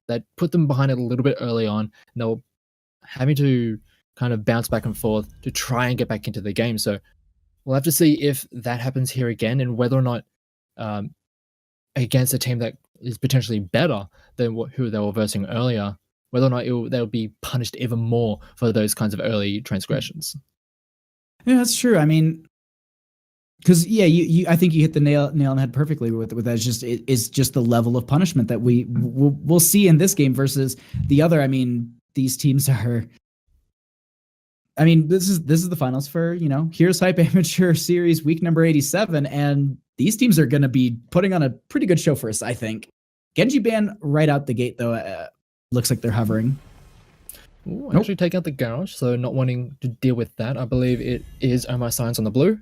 that put them behind it a little bit early on, and they were having to kind of bounce back and forth to try and get back into the game. So we'll have to see if that happens here again, and whether or not against a team that is potentially better than who they were versing earlier, whether or not they'll be punished even more for those kinds of early transgressions. Yeah, that's true. I mean, because I think you hit the nail on the head perfectly with that. It's just the level of punishment that we'll see in this game versus the other. I mean, these teams are. I mean, this is the finals for HeroesHype Amateur Series week number 87, and these teams are going to be putting on a pretty good show for us, I think. Genji ban right out the gate though. Looks like they're hovering. Ooh, actually take out the garage, so not wanting to deal with that. I believe it is my Science on the blue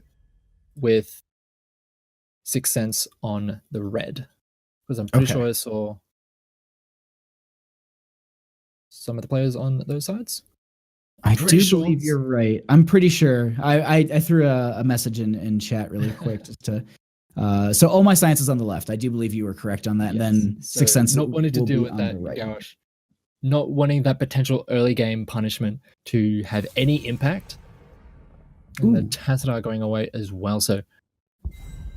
with 6 cents on the red, because I'm pretty sure I saw some of the players on those sides. I do believe you're right. I'm pretty sure. I threw a message in chat really quick just to. So all my science is on the left. I do believe you were correct on that. Yes. And then 6 cents. Not wanting to deal with that, gosh. Not wanting that potential early game punishment to have any impact. And the Tassada going away as well. So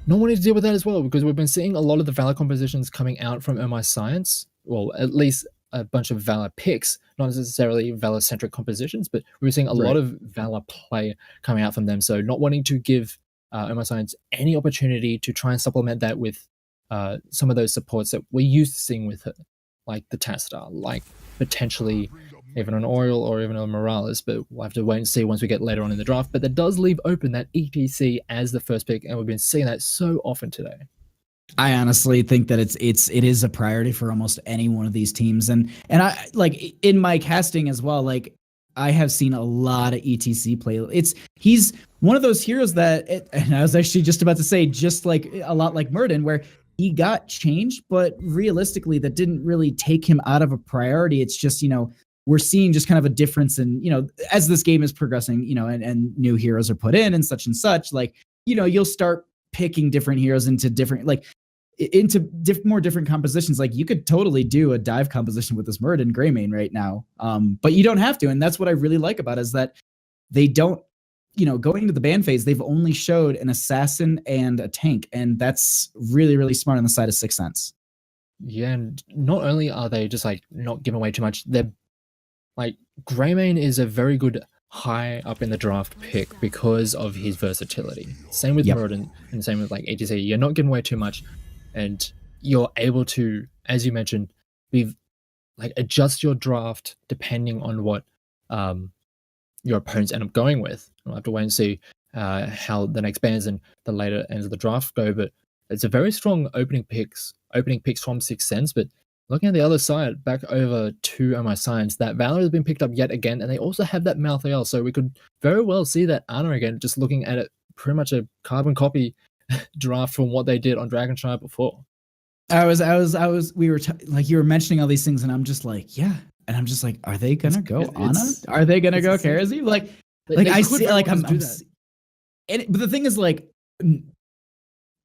not wanting to deal with that as well, because we've been seeing a lot of the Valor compositions coming out from My Science. Well, at least a bunch of Valor picks, not necessarily Valor-centric compositions, but we're seeing a lot of Valor play coming out from them. So not wanting to give My Science any opportunity to try and supplement that with some of those supports that we're used to seeing with her, like the Tassada, like potentially even an Oriole or even a Morales, but we'll have to wait and see once we get later on in the draft. But that does leave open that ETC as the first pick, and we've been seeing that so often today. I honestly think that it is a priority for almost any one of these teams, and I like in my casting as well. Like I have seen a lot of ETC play. He's one of those heroes that, and I was actually just about to say, just like a lot like Murden, where he got changed, but realistically, that didn't really take him out of a priority. It's just we're seeing just kind of a difference in as this game is progressing, and new heroes are put in and such. Like you'll start picking different heroes into different more different compositions. Like you could totally do a dive composition with this Murden Greymane right now, but you don't have to. And that's what I really like about it, is that they don't, going into the ban phase, they've only showed an assassin and a tank, and that's really, really smart on the side of 6 cents. Yeah, and not only are they just like not giving away too much, they're like Greymane is a very good high up in the draft pick because of his versatility. Same with Murden, and same with like ATC. You're not giving away too much, and you're able to, as you mentioned, adjust your draft depending on what your opponents end up going with. We'll have to wait and see how the next bans and the later ends of the draft go, but it's a very strong opening picks from 6 cents. But looking at the other side, back over to My Science, that Valor has been picked up yet again, and they also have that Malthael, so we could very well see that Aaro again, just looking at it, pretty much a carbon copy draft from what they did on Dragonshire before. We were you were mentioning all these things, and I'm just like, yeah. And I'm just like, are they gonna go Ana? Are they gonna go Karazi? Like I see, like I'm but the thing is, like,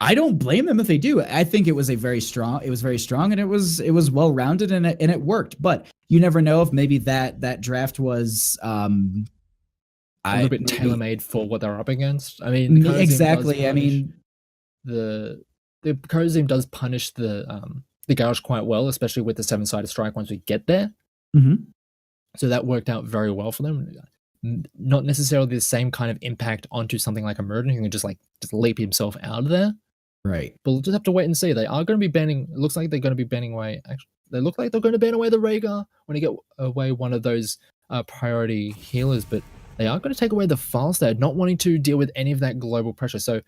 I don't blame them if they do. I think it was very strong, and it was well rounded, and it worked. But you never know if maybe that draft was a little bit tailor made for what they're up against. I mean, exactly. I mean, the Karazi does punish the garage quite well, especially with the 7-sided strike once we get there. Mm-hmm. So that worked out very well for them. Not necessarily the same kind of impact onto something like a Murden, who can just leap himself out of there. Right. But we'll just have to wait and see. They are going to be banning. It looks like they're going to be banning away. Actually, they look like they're going to ban away the Rhaegar when you get away one of those priority healers. But they are going to take away the Falstad, not wanting to deal with any of that global pressure. So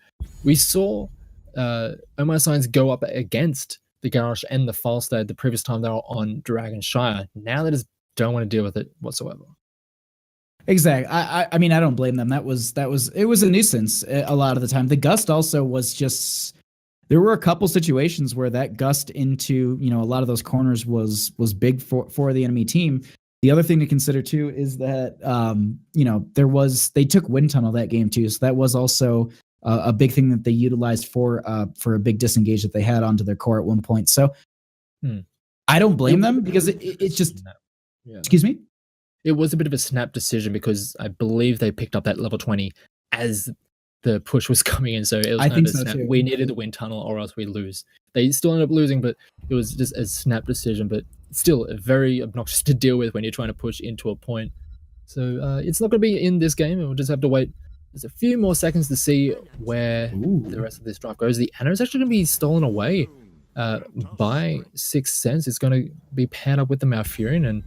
we saw My Science go up against the Garrosh and the Falstad the previous time they were on Dragonshire. Now they just don't want to deal with it whatsoever. Exactly. I mean, I don't blame them. It was a nuisance a lot of the time. The gust also was just, there were a couple situations where that gust into, a lot of those corners was big for the enemy team. The other thing to consider too is that, they took wind tunnel that game too. So that was also a big thing that they utilized for a big disengage that they had onto their core at one point. So I don't blame them because it's just. Yeah. Excuse me. It was a bit of a snap decision because I believe they picked up that level 20 as the push was coming in. So it was I kind think of a so snap. too. We needed the wind tunnel or else we lose. They still ended up losing, but it was just a snap decision. But still very obnoxious to deal with when you're trying to push into a point. So it's not going to be in this game. We'll just have to wait. There's a few more seconds to see where the rest of this draft goes. The Aaro is actually going to be stolen away by 6 cents. It's going to be paired up with the Malfurion, and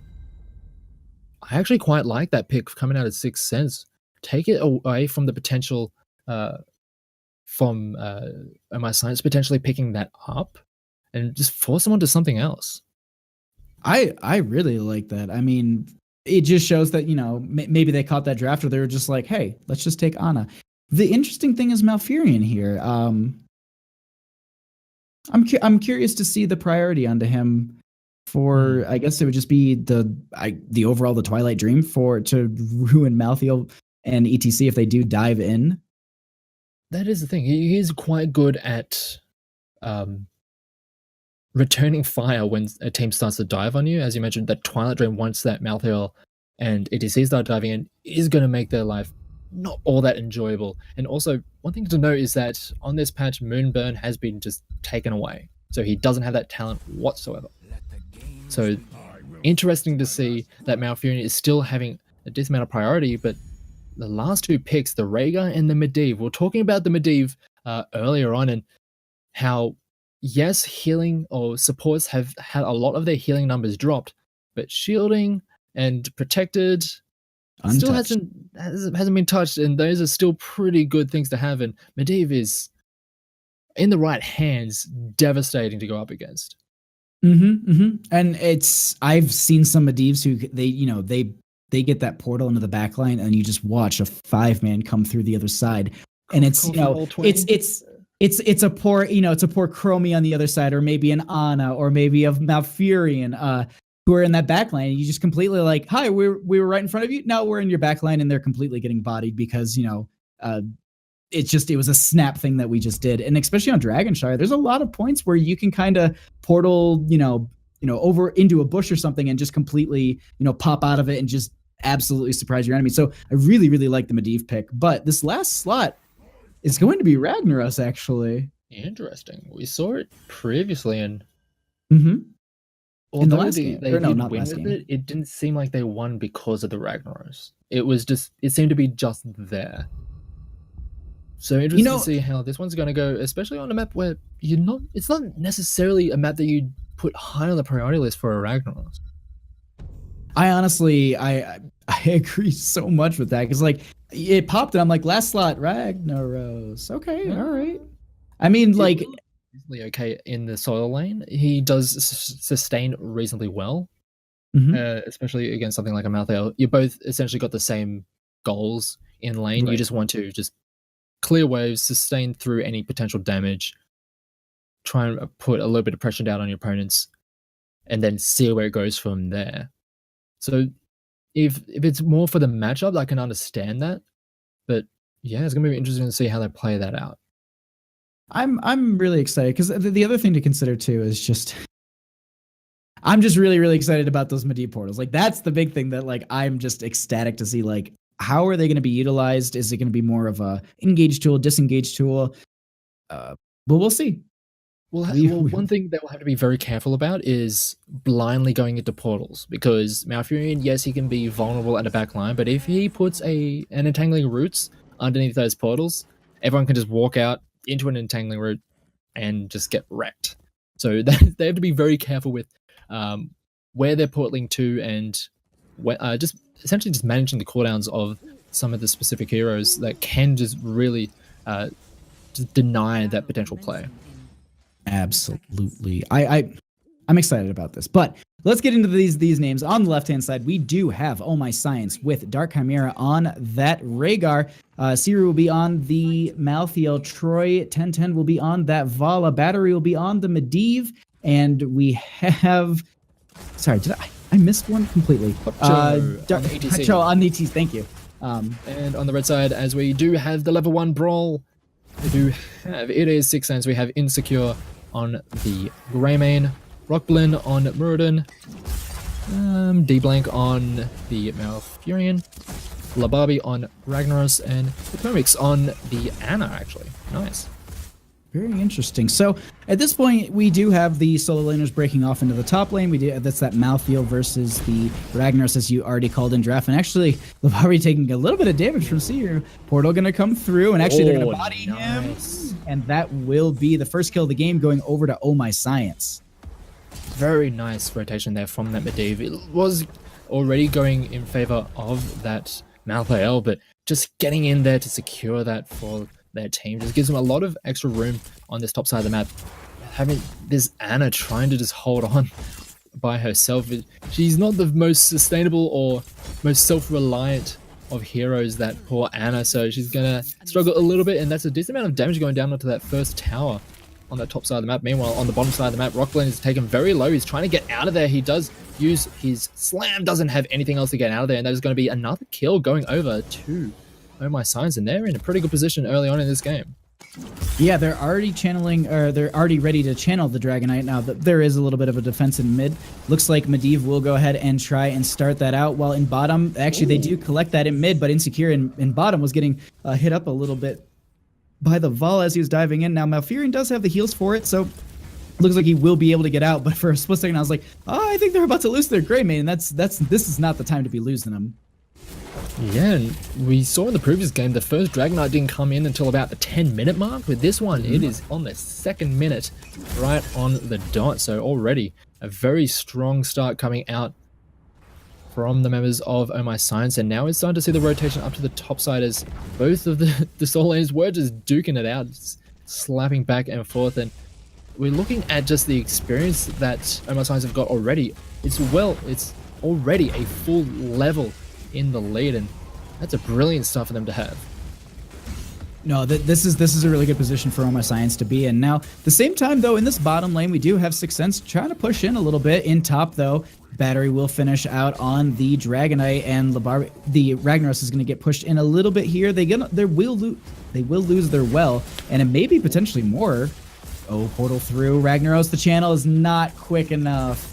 I actually quite like that pick coming out at 6 cents. Take it away from the potential from my science potentially picking that up and just force them onto something else. I really like that. I mean, it just shows that, maybe they caught that draft or they were just like, hey, let's just take Ana. The interesting thing is Malfurion here. I'm curious to see the priority onto him for, I guess it would just be the overall the Twilight Dream to ruin Malthael and etc if they do dive in. That is the thing. He is quite good at returning fire when a team starts to dive on you. As you mentioned, that Twilight Dream, once that Malthael and etc start diving in, is going to make their life not all that enjoyable. And also, one thing to note is that on this patch, Moonburn has been just taken away. So he doesn't have that talent whatsoever. So interesting to see that Malfurion is still having a decent amount of priority, but the last two picks, the Rhaegar and the Medivh, we were talking about the Medivh earlier on and how, yes, healing or supports have had a lot of their healing numbers dropped, but shielding and protected still hasn't been touched, and those are still pretty good things to have, and Medivh is, in the right hands, devastating to go up against. And I've seen some Medivhs who they get that portal into the backline and you just watch a 5-man come through the other side. And it's a poor, it's a poor Chromie on the other side, or maybe an Ana, or maybe a Malfurion, who are in that backline. And you just completely like, hi, we were right in front of you. Now we're in your backline and they're completely getting bodied because, it was a snap thing that we just did. And especially on Dragonshire, there's a lot of points where you can kind of portal, over into a bush or something and just completely, pop out of it and just absolutely surprise your enemy. So I really, really like the Medivh pick. But this last slot is going to be Ragnaros, actually. Interesting. We saw it previously, and in the last game. They did win with it. It didn't seem like they won because of the Ragnaros. It seemed to be just there. So interesting to see how this one's going to go, especially on a map where it's not necessarily a map that you'd put high on the priority list for a Ragnaros. I honestly, I agree so much with that, because like it popped and I'm like, last slot Ragnaros. Okay, all right. I mean, like, reasonably okay in the soil lane. He does sustain reasonably well, especially against something like a Malthael. You both essentially got the same goals in lane. Right. You just want to just clear waves, sustain through any potential damage, try and put a little bit of pressure down on your opponents, and then see where it goes from there. So if it's more for the matchup, I can understand that. But yeah, it's going to be interesting to see how they play that out. I'm really excited, because the other thing to consider too is just I'm just really, really excited about those Medivh portals. Like, that's the big thing that, like, I'm just ecstatic to see, like, how are they going to be utilized? Is it going to be more of a engage tool, disengage tool? But we'll see. Well, one thing that we'll have to be very careful about is blindly going into portals, because Malfurion, yes, he can be vulnerable at a back line, but if he puts an entangling roots underneath those portals, everyone can just walk out into an entangling root and just get wrecked. So they have to be very careful with where they're portaling to, and just essentially just managing the cooldowns of some of the specific heroes that can just really just deny that potential play. Absolutely. I'm excited about this, but let's get into these names. On the left-hand side, we do have Oh My Science with Dark Chimera on that Rhaegar. Siru will be on the Malthael. Troy 1010 will be on that Vala. Battery will be on the Medivh. And we have... Sorry, did I missed one completely. Dark ETC. On the ETC, thank you. And on the red side, as we do have the level 1 Brawl, we do have, it is 6 cents. We have Insecure on the Greymane. Rockblin on Muradin. D-Blank on the Malfurion. Lababi on Ragnaros, and Thermix on the Ana, actually. Nice. Very interesting. So at this point, we do have the solo laners breaking off into the top lane. That's that Malthael versus the Ragnaros, as you already called in draft. And actually, Lababi taking a little bit of damage from Seer. Portal going to come through, and actually they're going to body him. And that will be the first kill of the game, going over to Oh My Science. Very nice rotation there from that Medivh. It was already going in favor of that Malthael, but just getting in there to secure that for their team just gives them a lot of extra room on this top side of the map. Having this Ana trying to just hold on by herself, she's not the most sustainable or most self-reliant of heroes, that poor Ana, so she's gonna struggle a little bit, and that's a decent amount of damage going down onto that first tower on that top side of the map. Meanwhile, on the bottom side of the map, Rockblin is taken very low. He's trying to get out of there. He does use his slam, doesn't have anything else to get out of there, and that is going to be another kill going over to Oh My Science, and they're in a pretty good position early on in this game. Yeah, they're already channeling, or they're already ready to channel the Dragonite now. There is a little bit of a defense in mid. Looks like Medivh will go ahead and try and start that out, while in bottom, actually they do collect that in mid, but Insecure in bottom was getting hit up a little bit by the Vol as he was diving in. Now Malfurion does have the heals for it, so looks like he will be able to get out, but for a split second I was like, oh, I think they're about to lose their Greymane, and this is not the time to be losing them. Yeah, and we saw in the previous game the first Dragonite didn't come in until about the 10-minute mark. With this one, it is on the 2nd minute, right on the dot. So already a very strong start coming out from the members of Oh My Science, and now we're starting to see the rotation up to the top side as both of the solo lanes were just duking it out, just slapping back and forth, and we're looking at just the experience that Oh My Science have got already. It's already a full level in the lead, and that's a brilliant start for them to have. No, this is a really good position for Oh My Science to be in. Now, at the same time, though, in this bottom lane, we do have Sixth Sense trying to push in a little bit. In top, though, Battery will finish out on the Dragonite, and the Ragnaros is going to get pushed in a little bit here. They will lose their well, and it may be potentially more. Oh, portal through. Ragnaros, the channel is not quick enough.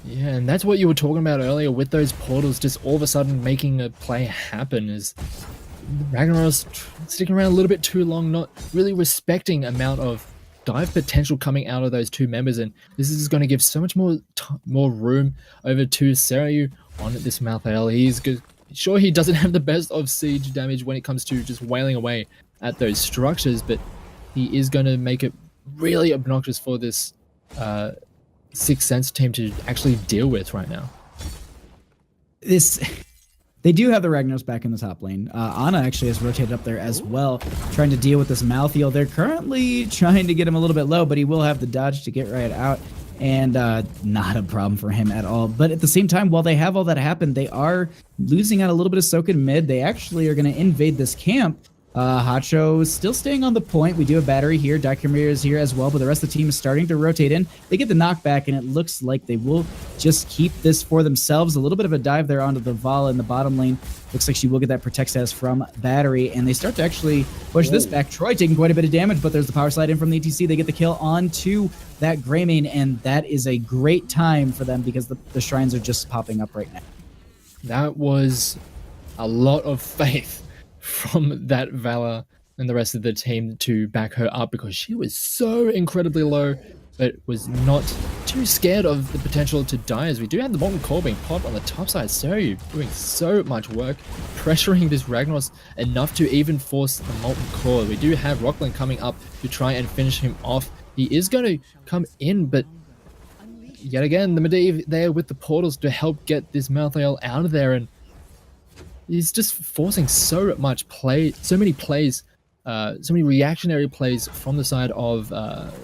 Yeah, and that's what you were talking about earlier with those portals just all of a sudden making a play happen, is Ragnaros sticking around a little bit too long, not really respecting amount of dive potential coming out of those two members, and this is going to give so much more room over to Serayu on this Malthael. He's good. Sure, he doesn't have the best of siege damage when it comes to just wailing away at those structures, but he is going to make it really obnoxious for this Sixth Sense team to actually deal with right now. They do have the Ragnaros back in the top lane. Ana actually has rotated up there as well, trying to deal with this Malthael. They're currently trying to get him a little bit low, but he will have the dodge to get right out, and not a problem for him at all. But at the same time, while they have all that happen, they are losing out a little bit of soak in mid. They actually are going to invade this camp. Hacho is still staying on the point. We do have Battery here. Daikimir is here as well, but the rest of the team is starting to rotate in. They get the knockback, and it looks like they will just keep this for themselves. A little bit of a dive there onto the Vala in the bottom lane. Looks like she will get that protect status from Battery, and they start to actually push this back. Troy taking quite a bit of damage, but there's the power slide in from the ETC. They get the kill onto that Greymane, and that is a great time for them because the shrines are just popping up right now. That was a lot of faith from that Vala and the rest of the team to back her up, because she was so incredibly low, but was not too scared of the potential to die, as we do have the Molten Core being popped on the top side. Serayu doing so much work, pressuring this Ragnaros enough to even force the Molten Core. We do have Rockland coming up to try and finish him off. He is going to come in, but yet again, the Medivh there with the portals to help get this Malthael out of there, and he's just forcing so much play, so many plays, so many reactionary plays from the side of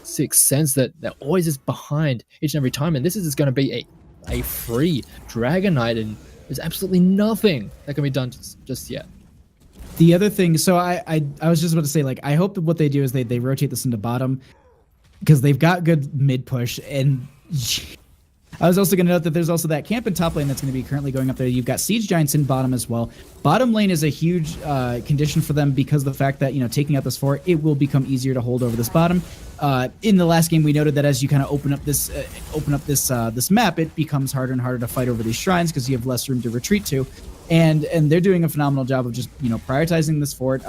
Sixth Sense that they're always just behind each and every time. And this is just going to be a free Dragonite, and there's absolutely nothing that can be done just yet. The other thing, so I was just about to say, like, I hope that what they do is they rotate this into bottom, because they've got good mid push, and I was also going to note that there's also that camp in top lane that's going to be currently going up there. You've got Siege Giants in bottom as well. Bottom lane is a huge condition for them because of the fact that, taking out this fort, it will become easier to hold over this bottom. In the last game, we noted that as you kind of open up this map, it becomes harder and harder to fight over these shrines because you have less room to retreat to. And they're doing a phenomenal job of just, prioritizing this fort.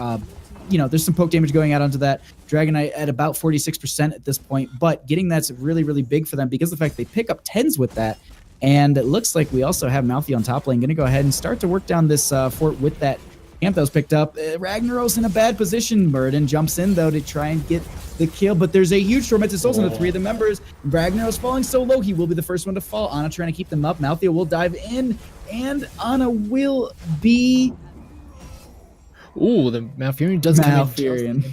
There's some poke damage going out onto that Dragon Knight at about 46% at this point, but getting that's really, really big for them because of the fact they pick up 10s with that. And it looks like we also have Malthy on top lane, going to go ahead and start to work down this fort with that camp that was picked up. Ragnaros in a bad position. Murden jumps in, though, to try and get the kill, but there's a huge tormented souls on the 3 of the members. Ragnaros falling so low, he will be the first one to fall. Ana trying to keep them up. Malthy will dive in, and Ana will be... Ooh, the Malfurion does come in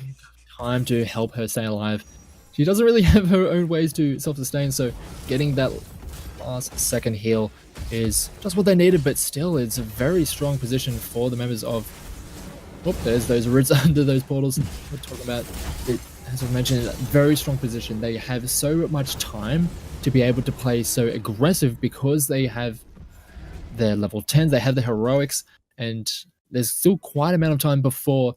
time to help her stay alive. She doesn't really have her own ways to self-sustain, so getting that last second heal is just what they needed, but still it's a very strong position for the members of... Oh, there's those roots under those portals we're talking about. As I mentioned, very strong position. They have so much time to be able to play so aggressive because they have their level 10s, they have the heroics, and there's still quite a amount of time before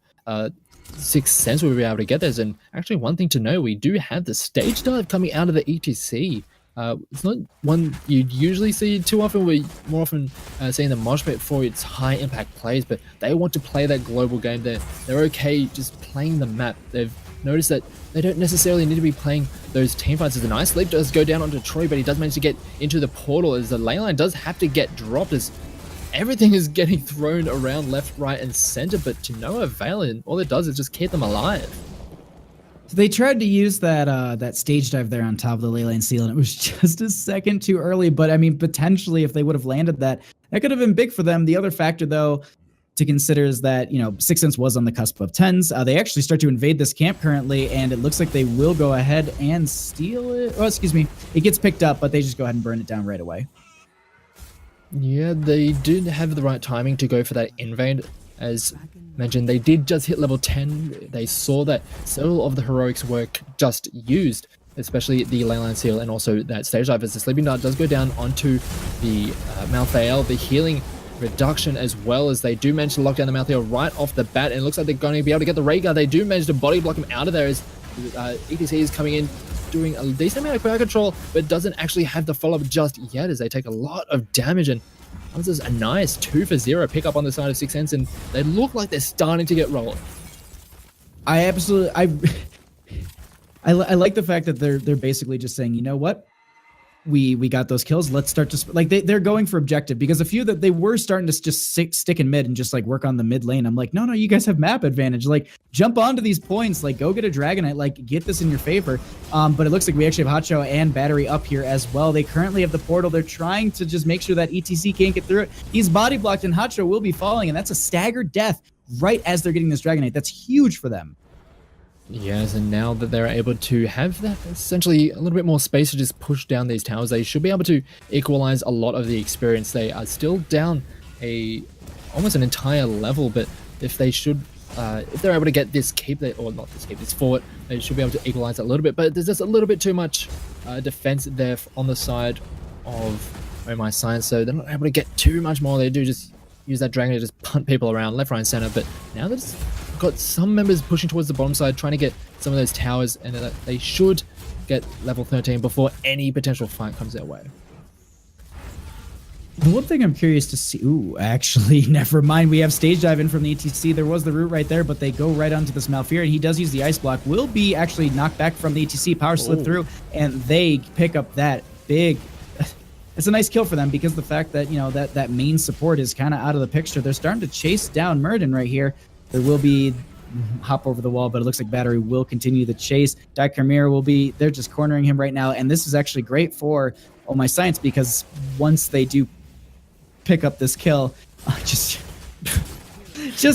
Sixth Sense will be able to get this. And actually, one thing to know, we do have the stage dive coming out of the ETC. It's not one you'd usually see too often. We're more often seeing the mosh pit for its high impact plays, but they want to play that global game. They're okay just playing the map. They've noticed that they don't necessarily need to be playing those team fights. As the Nice Leap does go down onto Troy, but he does manage to get into the portal as the lane line does have to get dropped as everything is getting thrown around left, right, and center, but to no avail, and all it does is just keep them alive. So they tried to use that stage dive there on top of the ley line seal, and it was just a second too early, but I mean, potentially if they would have landed that could have been big for them. The other factor, though, to consider is that, Sixth Sense was on the cusp of 10s. They actually start to invade this camp currently, and it looks like they will go ahead and steal it. Oh, excuse me. It gets picked up, but they just go ahead and burn it down right away. Yeah, they did have the right timing to go for that invade. As mentioned, they did just hit level 10. They saw that several of the heroics were just used, especially the Leyline Seal and also that stage dive, as the Sleeping Dart does go down onto the Malthael. The healing reduction as well, as they do manage to lock down the Malthael right off the bat, and it looks like they're going to be able to get the Ray Guard. They do manage to body block him out of there as ETC is coming in, doing a decent amount of crowd control, but doesn't actually have the follow-up just yet, as they take a lot of damage. And this is a nice 2 for 0 pickup on the side of Sixth Sense, and they look like they're starting to get rolling. I like the fact that they're basically just saying, you know what, we got those kills, let's start to like they're going for objective, because a few that they were starting to just stick in mid and just like work on the mid lane. I'm like, no, you guys have map advantage, like jump onto these points, like go get a Dragonite, like get this in your favor. But it looks like we actually have Hotcho and Battery up here as well. They currently have the portal. They're trying to just make sure that ETC can't get through it. He's body blocked and Hotcho will be falling, and that's a staggered death right as they're getting this Dragonite. That's huge for them. Yes, and now that they're able to have that essentially a little bit more space to just push down these towers, they should be able to equalize a lot of the experience. They are still down almost an entire level, but if they should, if they're able to get this this fort, they should be able to equalize that a little bit. But there's just a little bit too much defense there on the side of Oh My Science, so they're not able to get too much more. They do just use that dragon to just punt people around left, right, and center. But now that got some members pushing towards the bottom side, trying to get some of those towers, and they should get level 13 before any potential fight comes their way. The one thing I'm curious to see... Ooh, actually, never mind. We have stage dive in from the ETC. There was the root right there, but they go right onto this Malfurion. He does use the ice block. Will be actually knocked back from the ETC. Power slip through, and they pick up that big... It's a nice kill for them, because the fact that, that main support is kind of out of the picture. They're starting to chase down Murden right here. There will be hop over the wall, but it looks like Battery will continue the chase. Daikamir will be... They're just cornering him right now, and this is actually great for Oh My Science, because once they do pick up this kill, just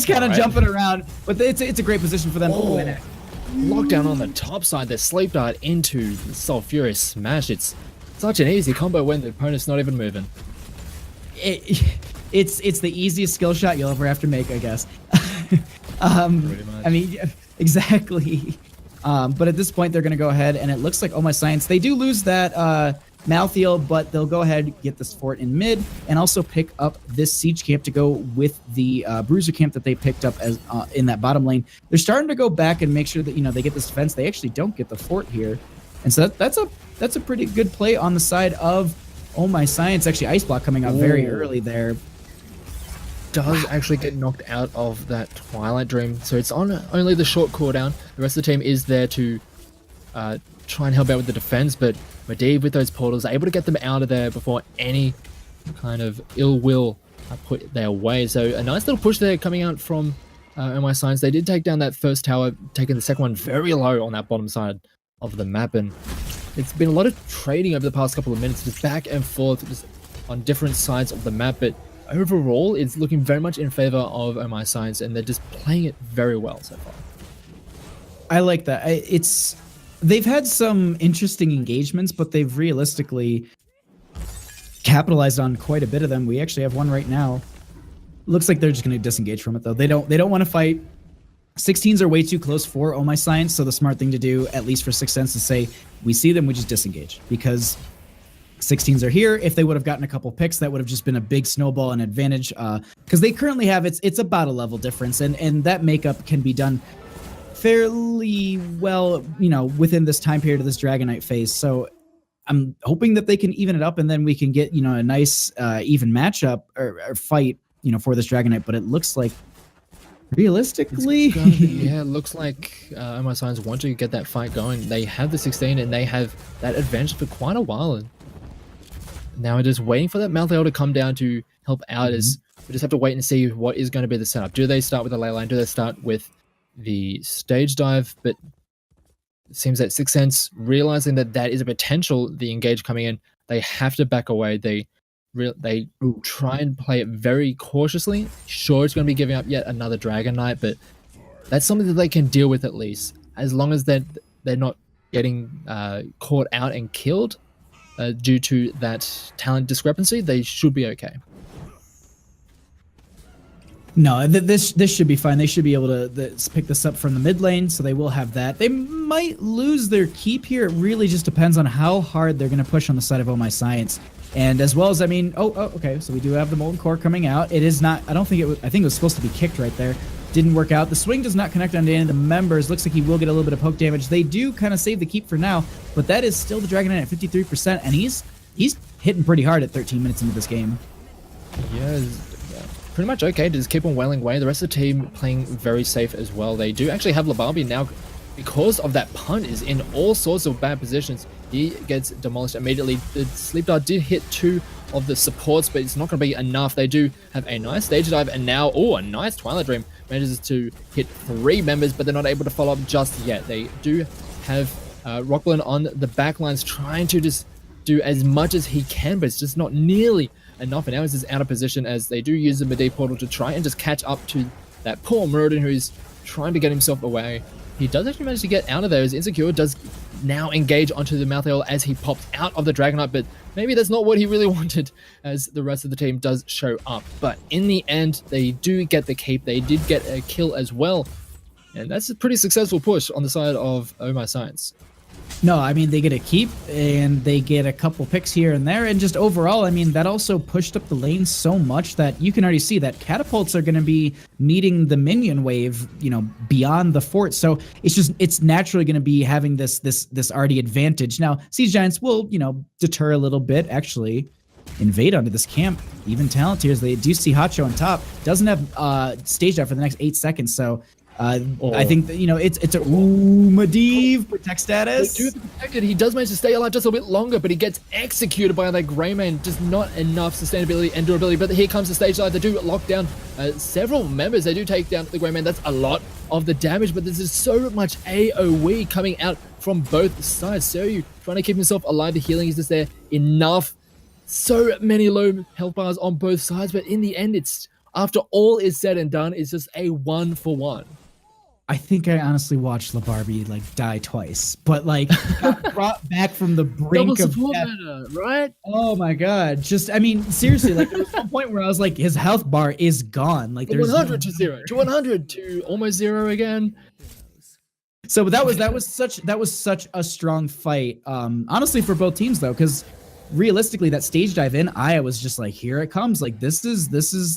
kind of jumping around, but it's a great position for them. Lockdown on the top side, the Sleep Dart into the Sulfurious Smash. It's such an easy combo when the opponent's not even moving. It's the easiest skill shot you'll ever have to make, I guess. I mean, exactly. But at this point, they're going to go ahead, and it looks like Oh My Science, they do lose that Malthael, but they'll go ahead get this fort in mid and also pick up this siege camp to go with the bruiser camp that they picked up as in that bottom lane. They're starting to go back and make sure that they get this defense. They actually don't get the fort here, and so that's a pretty good play on the side of Oh My Science. Actually, Ice Block coming out very early there. Does actually get knocked out of that Twilight Dream, so it's on only the short cooldown. The rest of the team is there to try and help out with the defense, but Medivh with those portals able to get them out of there before any kind of ill will put their way. So a nice little push there coming out from Oh My Science. They did take down that first tower, taking the second one very low on that bottom side of the map, and it's been a lot of trading over the past couple of minutes, just back and forth, just on different sides of the map, but overall it's looking very much in favor of Oh My Science, and they're just playing it very well so far. I like that. They've had some interesting engagements, but they've realistically capitalized on quite a bit of them. We actually have one right now. Looks like they're just going to disengage from it, though. They don't want to fight. 16s are way too close for Oh My Science, so the smart thing to do, at least for 6th Sense, is say, we see them, we just disengage. Because 16s are here. If they would have gotten a couple picks, that would have just been a big snowball and advantage. Because they currently have, it's about a level difference, and that makeup can be done fairly well, within this time period of this Dragon Knight phase. So I'm hoping that they can even it up, and then we can get, a nice even matchup or fight, for this Dragon Knight. But it looks like, realistically, it looks like Oh My Science want to get that fight going. They have the 16 and they have that advantage for quite a while. And now we're just waiting for that Malthael to come down to help out. As we just have to wait and see what is going to be the setup. Do they start with the ley line? Do they start with the stage dive? But it seems that 6th Sense, realizing that is a potential, the engage coming in, they have to back away. They try and play it very cautiously. Sure, it's going to be giving up yet another Dragon Knight, but that's something that they can deal with, at least, as long as they're not getting caught out and killed due to that talent discrepancy. They should be okay. No, this should be fine. They should be able to pick this up from the mid lane, so they will have that. They might lose their keep here. It really just depends on how hard they're going to push on the side of Oh My Science. And as well as, okay, so we do have the Molten Core coming out. It is not, I think it was supposed to be kicked right there. Didn't work out. The swing does not connect onto any of the members. Looks like he will get a little bit of poke damage. They do kind of save the keep for now, but that is still the Dragon Knight at 53%, and he's hitting pretty hard at 13 minutes into this game. Yeah, pretty much okay to just keep on wailing away. The rest of the team playing very safe as well. They do actually have Labarbi now, because of that punt, is in all sorts of bad positions. He gets demolished immediately. The Sleep Dart did hit 2 of the supports, but it's not going to be enough. They do have a nice stage dive, and now, a nice Twilight Dream manages to hit 3 members, but they're not able to follow up just yet. They do have Rockland on the back lines trying to just do as much as he can, but it's just not nearly enough. And now he's just out of position, as they do use the Medivh portal to try and just catch up to that poor Muradin, who's trying to get himself away. He does actually manage to get out of there, as Insecure does now engage onto the Malthael as he pops out of the Dragon Knight, but maybe that's not what he really wanted, as the rest of the team does show up. But in the end, they do get the keep. They did get a kill as well, and that's a pretty successful push on the side of Oh My Science. No, they get a keep, and they get a couple picks here and there, and just overall, that also pushed up the lane so much that you can already see that catapults are going to be meeting the minion wave, beyond the fort. So it's naturally going to be having this already advantage. Now, Siege Giants will, deter a little bit, actually invade onto this camp. Even Talontiers, they do see Hacho on top, doesn't have stage dive for the next 8 seconds, so I think that, it's a Medivh protect status. They do protected. He does manage to stay alive just a bit longer, but he gets executed by that Greymane. Just not enough sustainability and durability. But here comes the stage dive. They do lock down several members. They do take down the Greymane. That's a lot of the damage, but there's just so much AoE coming out from both sides. So you trying to keep himself alive. The healing is just there enough. So many low health bars on both sides, but in the end, it's after all is said and done, it's just a 1-for-1. I think I honestly watched Labarbi die twice, but got brought back from the brink of death. Right? Oh my god! Seriously, there was one point where I was like, his health bar is gone. There's 100 to 0, to 100 to almost 0 again. So that was such a strong fight. Honestly, for both teams though, because realistically, that stage dive in, I was just like, here it comes. Like this is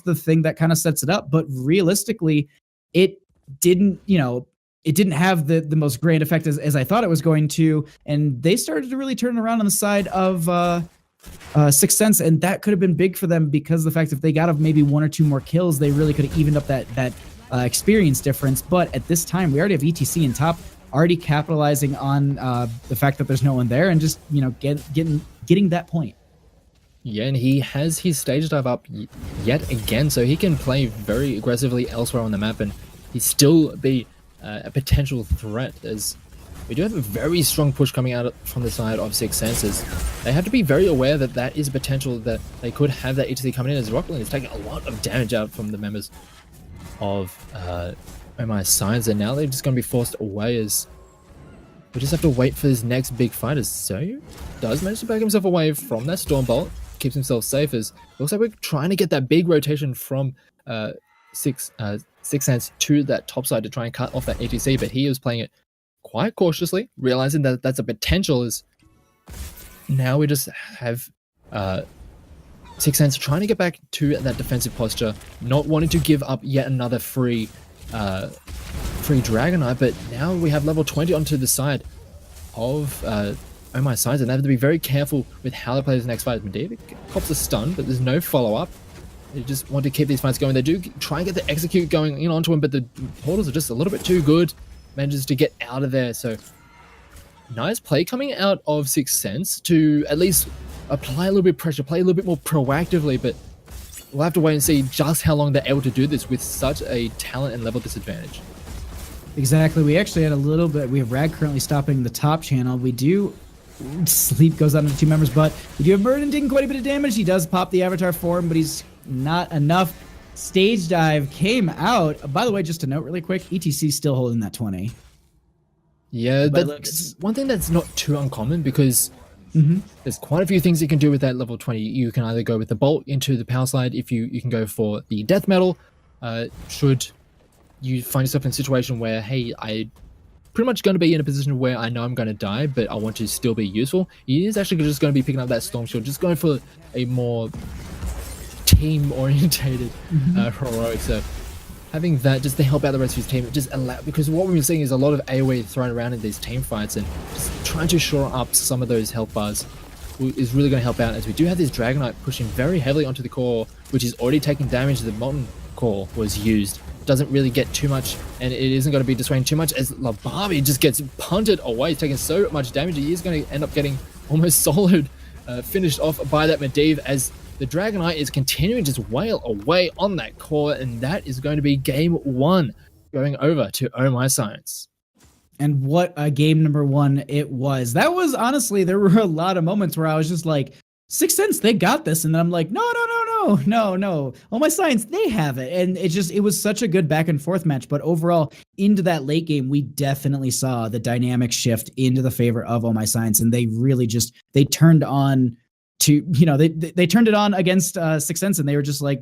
the thing that kind of sets it up. But realistically, it didn't, it didn't have the most grand effect as I thought it was going to. And they started to really turn around on the side of Sixth Sense, and that could have been big for them because of the fact if they got maybe 1 or 2 more kills, they really could have evened up that experience difference. But at this time, we already have ETC in top, already capitalizing on the fact that there's no one there, and just getting that point. Yeah, and he has his stage dive up yet again, so he can play very aggressively elsewhere on the map, and he still be a potential threat, as we do have a very strong push coming out from the side of Sixth Senses. They have to be very aware that that is a potential that they could have that ETC coming in, as Rockland is taking a lot of damage out from the members of Oh My Science, and now they're just going to be forced away, as we just have to wait for this next big fight. As So does manage to back himself away from that Storm Bolt, keeps himself safe, as looks like we're trying to get that big rotation from Sixth Sense to that top side to try and cut off that ETC, but he was playing it quite cautiously, realizing that that's a potential. Is now we just have Sixth Sense trying to get back to that defensive posture, not wanting to give up yet another free Dragonite, but now we have level 20 onto the side of Oh My Science, and they have to be very careful with how they play this next fight. Medivh pops a stun, but there's no follow-up. They just want to keep these fights going. They do try and get the execute going onto him, but the portals are just a little bit too good. Manages to get out of there, so nice play coming out of Sixth Sense to at least apply a little bit of pressure, play a little bit more proactively, but we'll have to wait and see just how long they're able to do this with such a talent and level disadvantage. Exactly. We actually had a little bit. We have Rag currently stopping the top channel. We do. Sleep goes out into 2 members, but we do have Murden taking quite a bit of damage. He does pop the avatar form, but he's not enough. Stage dive came out. By the way, just to note really quick, ETC still holding that 20. Yeah, that's one thing that's not too uncommon, because there's quite a few things you can do with that level 20. You can either go with the bolt into the power slide, if you can go for the death metal, should you find yourself in a situation where, hey, I pretty much going to be in a position where I know I'm going to die, but I want to still be useful. He is actually just going to be picking up that Storm Shield, just going for a more team-orientated heroic. So having that just to help out the rest of his team, it just allow, because what we've been seeing is a lot of AoE thrown around in these team fights, and just trying to shore up some of those health bars is really going to help out, as we do have this Dragonite pushing very heavily onto the core, which is already taking damage. The Molten Core was used. Doesn't really get too much, and it isn't going to be dissuading too much, as Lababi just gets punted away. He's taking so much damage. He is going to end up getting almost soloed, finished off by that Medivh, as the Dragonite is continuing to just wail away on that core, and that is going to be game 1 going over to Oh My Science. And what a game number 1 it was. That was, honestly, there were a lot of moments where I was just like, Sixth Sense, they got this. And then I'm like, no. Oh My Science, they have it. And it was such a good back and forth match. But overall, into that late game, we definitely saw the dynamic shift into the favor of Oh My Science. And they really they turned on to, they turned it on against Sixth Sense. And they were just like,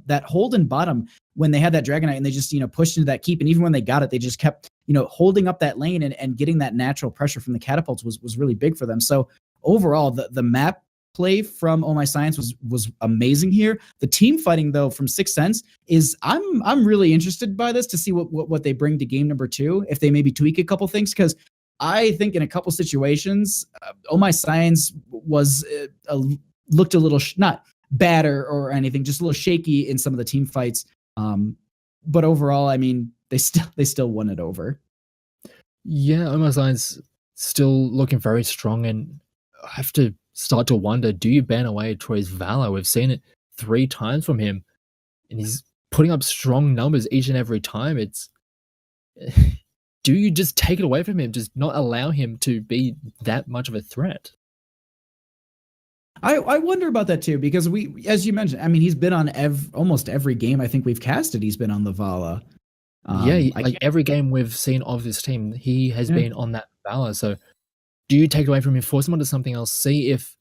that hold in bottom when they had that Dragonite, and they just, pushed into that keep. And even when they got it, they just kept, holding up that lane and getting that natural pressure from the catapults was really big for them. So overall, the map play from Oh My Science was amazing here. The team fighting, though, from Sixth Sense is I'm really interested by this to see what they bring to game number 2, if they maybe tweak a couple things, because I think in a couple situations, Oh My Science was looked a little not bad or anything, just a little shaky in some of the team fights. But overall, I mean, they still won it over. Yeah, Oh My Science still looking very strong, and I have to start to wonder, do you ban away Troy's Valor? We've seen it 3 times from him, and he's putting up strong numbers each and every time. It's do you just take it away from him, just not allow him to be that much of a threat? I wonder about that too, because as you mentioned, I mean, he's been on almost every game I think we've casted, he's been on the Vala. Like every game we've seen of this team, he has been on that Valor. So do you take it away from him, force him onto something else, see if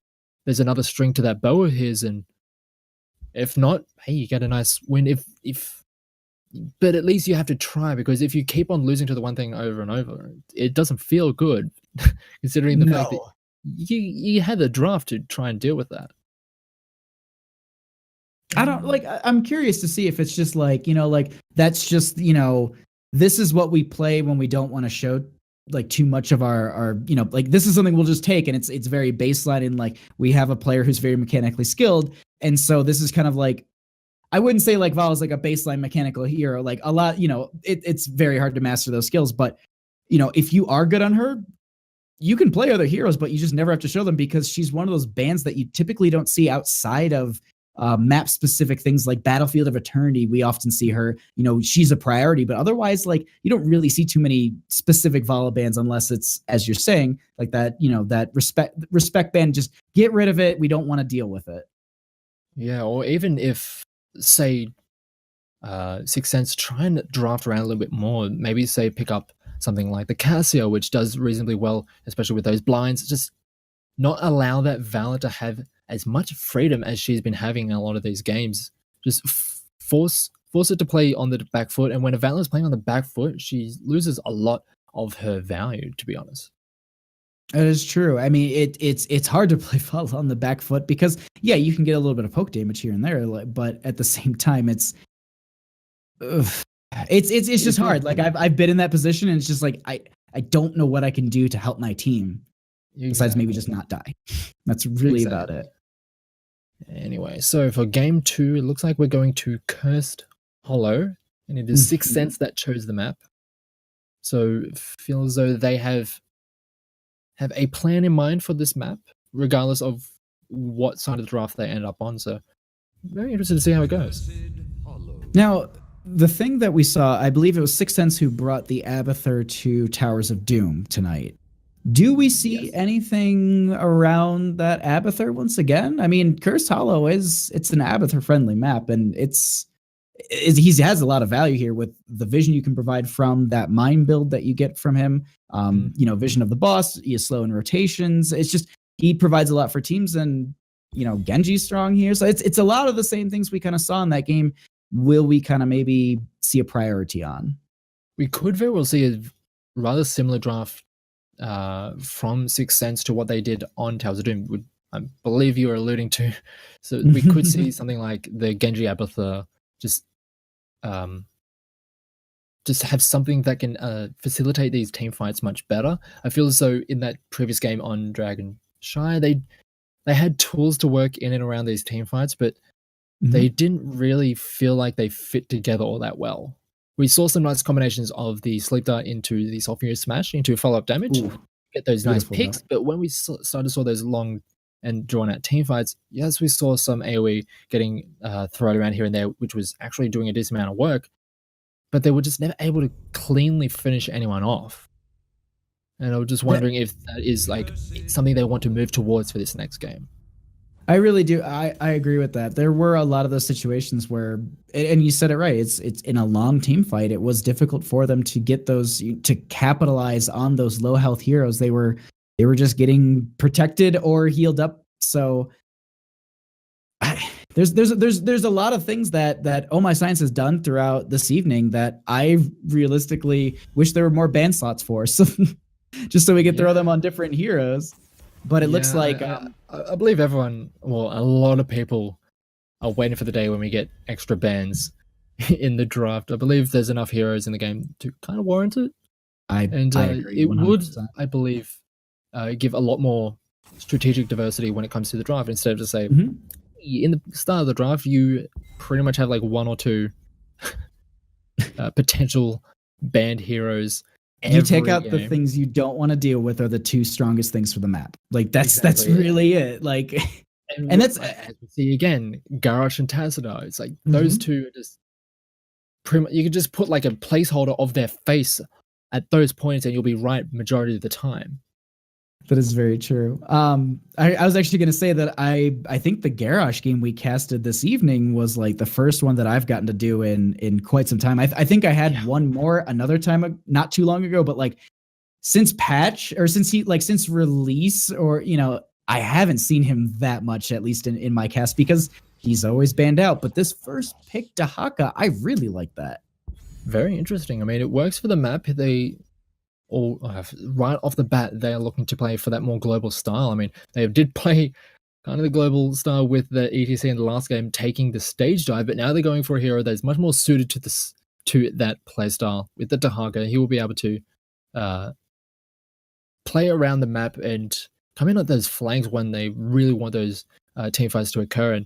there's another string to that bow of his, and if not, hey, you get a nice win. But at least you have to try, because if you keep on losing to the one thing over and over, it doesn't feel good, considering the fact that you had the draft to try and deal with that. I don't like. I'm curious to see if it's just like, like that's just, this is what we play when we don't want to show like too much of our, like this is something we'll just take, and it's very baseline, and like we have a player who's very mechanically skilled, and so this is kind of like, I wouldn't say like Val is like a baseline mechanical hero. Like a lot, it's very hard to master those skills, but if you are good on her, you can play other heroes, but you just never have to show them, because she's one of those bands that you typically don't see outside of map specific things like Battlefield of Eternity. We often see her, she's a priority, but otherwise, like, you don't really see too many specific Vala bands unless it's, as you're saying, like that, that respect band, just get rid of it. We don't want to deal with it. Yeah, or even if, say, Sixth Sense try and draft around a little bit more, maybe say pick up something like the Cassia, which does reasonably well, especially with those blinds. Just not allow that Vala to have as much freedom as she's been having in a lot of these games. Just force it to play on the back foot, and when a Vala is playing on the back foot, she loses a lot of her value, to be honest. That is true. I mean, it's hard to play Vala on the back foot because, yeah, you can get a little bit of poke damage here and there, but at the same time, it's just hard. Like I've been in that position, and it's just like I don't know what I can do to help my team besides maybe just not die. That's really about it. Anyway, so for game 2, it looks like we're going to Cursed Hollow, and it is Sixth Sense that chose the map. So it feels as though they have a plan in mind for this map, regardless of what side of the draft they end up on. So very interested to see how it goes. Now, the thing that we saw, I believe it was Sixth Sense who brought the Abathur to Towers of Doom tonight. Do we see anything around that Abathur once again? I mean, Cursed Hollow it's an Abathur friendly map, and he has a lot of value here with the vision you can provide from that mine build that you get from him. Vision of the boss, he is slow in rotations. It's just, he provides a lot for teams, and Genji's strong here. So it's a lot of the same things we kind of saw in that game. Will we kind of maybe see a priority on? We could very well see a rather similar draft from Sixth Sense to what they did on Towers of Doom, I believe you were alluding to. So we could see something like the Genji Abathur just have something that can facilitate these team fights much better. I feel as though in that previous game on Dragon Shy, they had tools to work in and around these team fights, but they didn't really feel like they fit together all that well. We saw some nice combinations of the Sleep Dart into the Sulfurious Smash into follow-up damage, get those nice picks, but when we started saw those long and drawn-out team fights, yes, we saw some AoE getting thrown around here and there, which was actually doing a decent amount of work, but they were just never able to cleanly finish anyone off. And I was just wondering if that is like something they want to move towards for this next game. I really do. I agree with that. There were a lot of those situations where, and you said it right, it's in a long team fight, it was difficult for them to get those, to capitalize on those low health heroes. They were just getting protected or healed up. So there's a lot of things that Oh My Science has done throughout this evening that I realistically wish there were more ban slots for. So just so we could throw them on different heroes. But it looks like I believe everyone, well, a lot of people are waiting for the day when we get extra bans in the draft. I believe there's enough heroes in the game to kind of warrant it. I agree. It would, I believe, give a lot more strategic diversity when it comes to the draft, instead of just say, in the start of the draft, you pretty much have like 1 or 2 potential banned heroes. You take out the things you don't want to deal with are the 2 strongest things for the map. Like that's really it. Like, and that's as we see again, Garrosh and Tassadar. It's like those 2 are just you could just put like a placeholder of their face at those points, and you'll be right majority of the time. That is very true. I was actually going to say that I think the Garrosh game we casted this evening was like the first one that I've gotten to do in quite some time. I think I had one more another time not too long ago, but like since patch or since release, or I haven't seen him that much, at least in my cast, because he's always banned out. But this first pick Dahaka, I really like that. Very interesting. I mean, it works for the map. all right off the bat, they are looking to play for that more global style. I mean, they did play kind of the global style with the ETC in the last game, taking the stage dive, but now they're going for a hero that's much more suited to this to that play style. With the Dahaga, he will be able to play around the map and come in at those flanks when they really want those team fights to occur and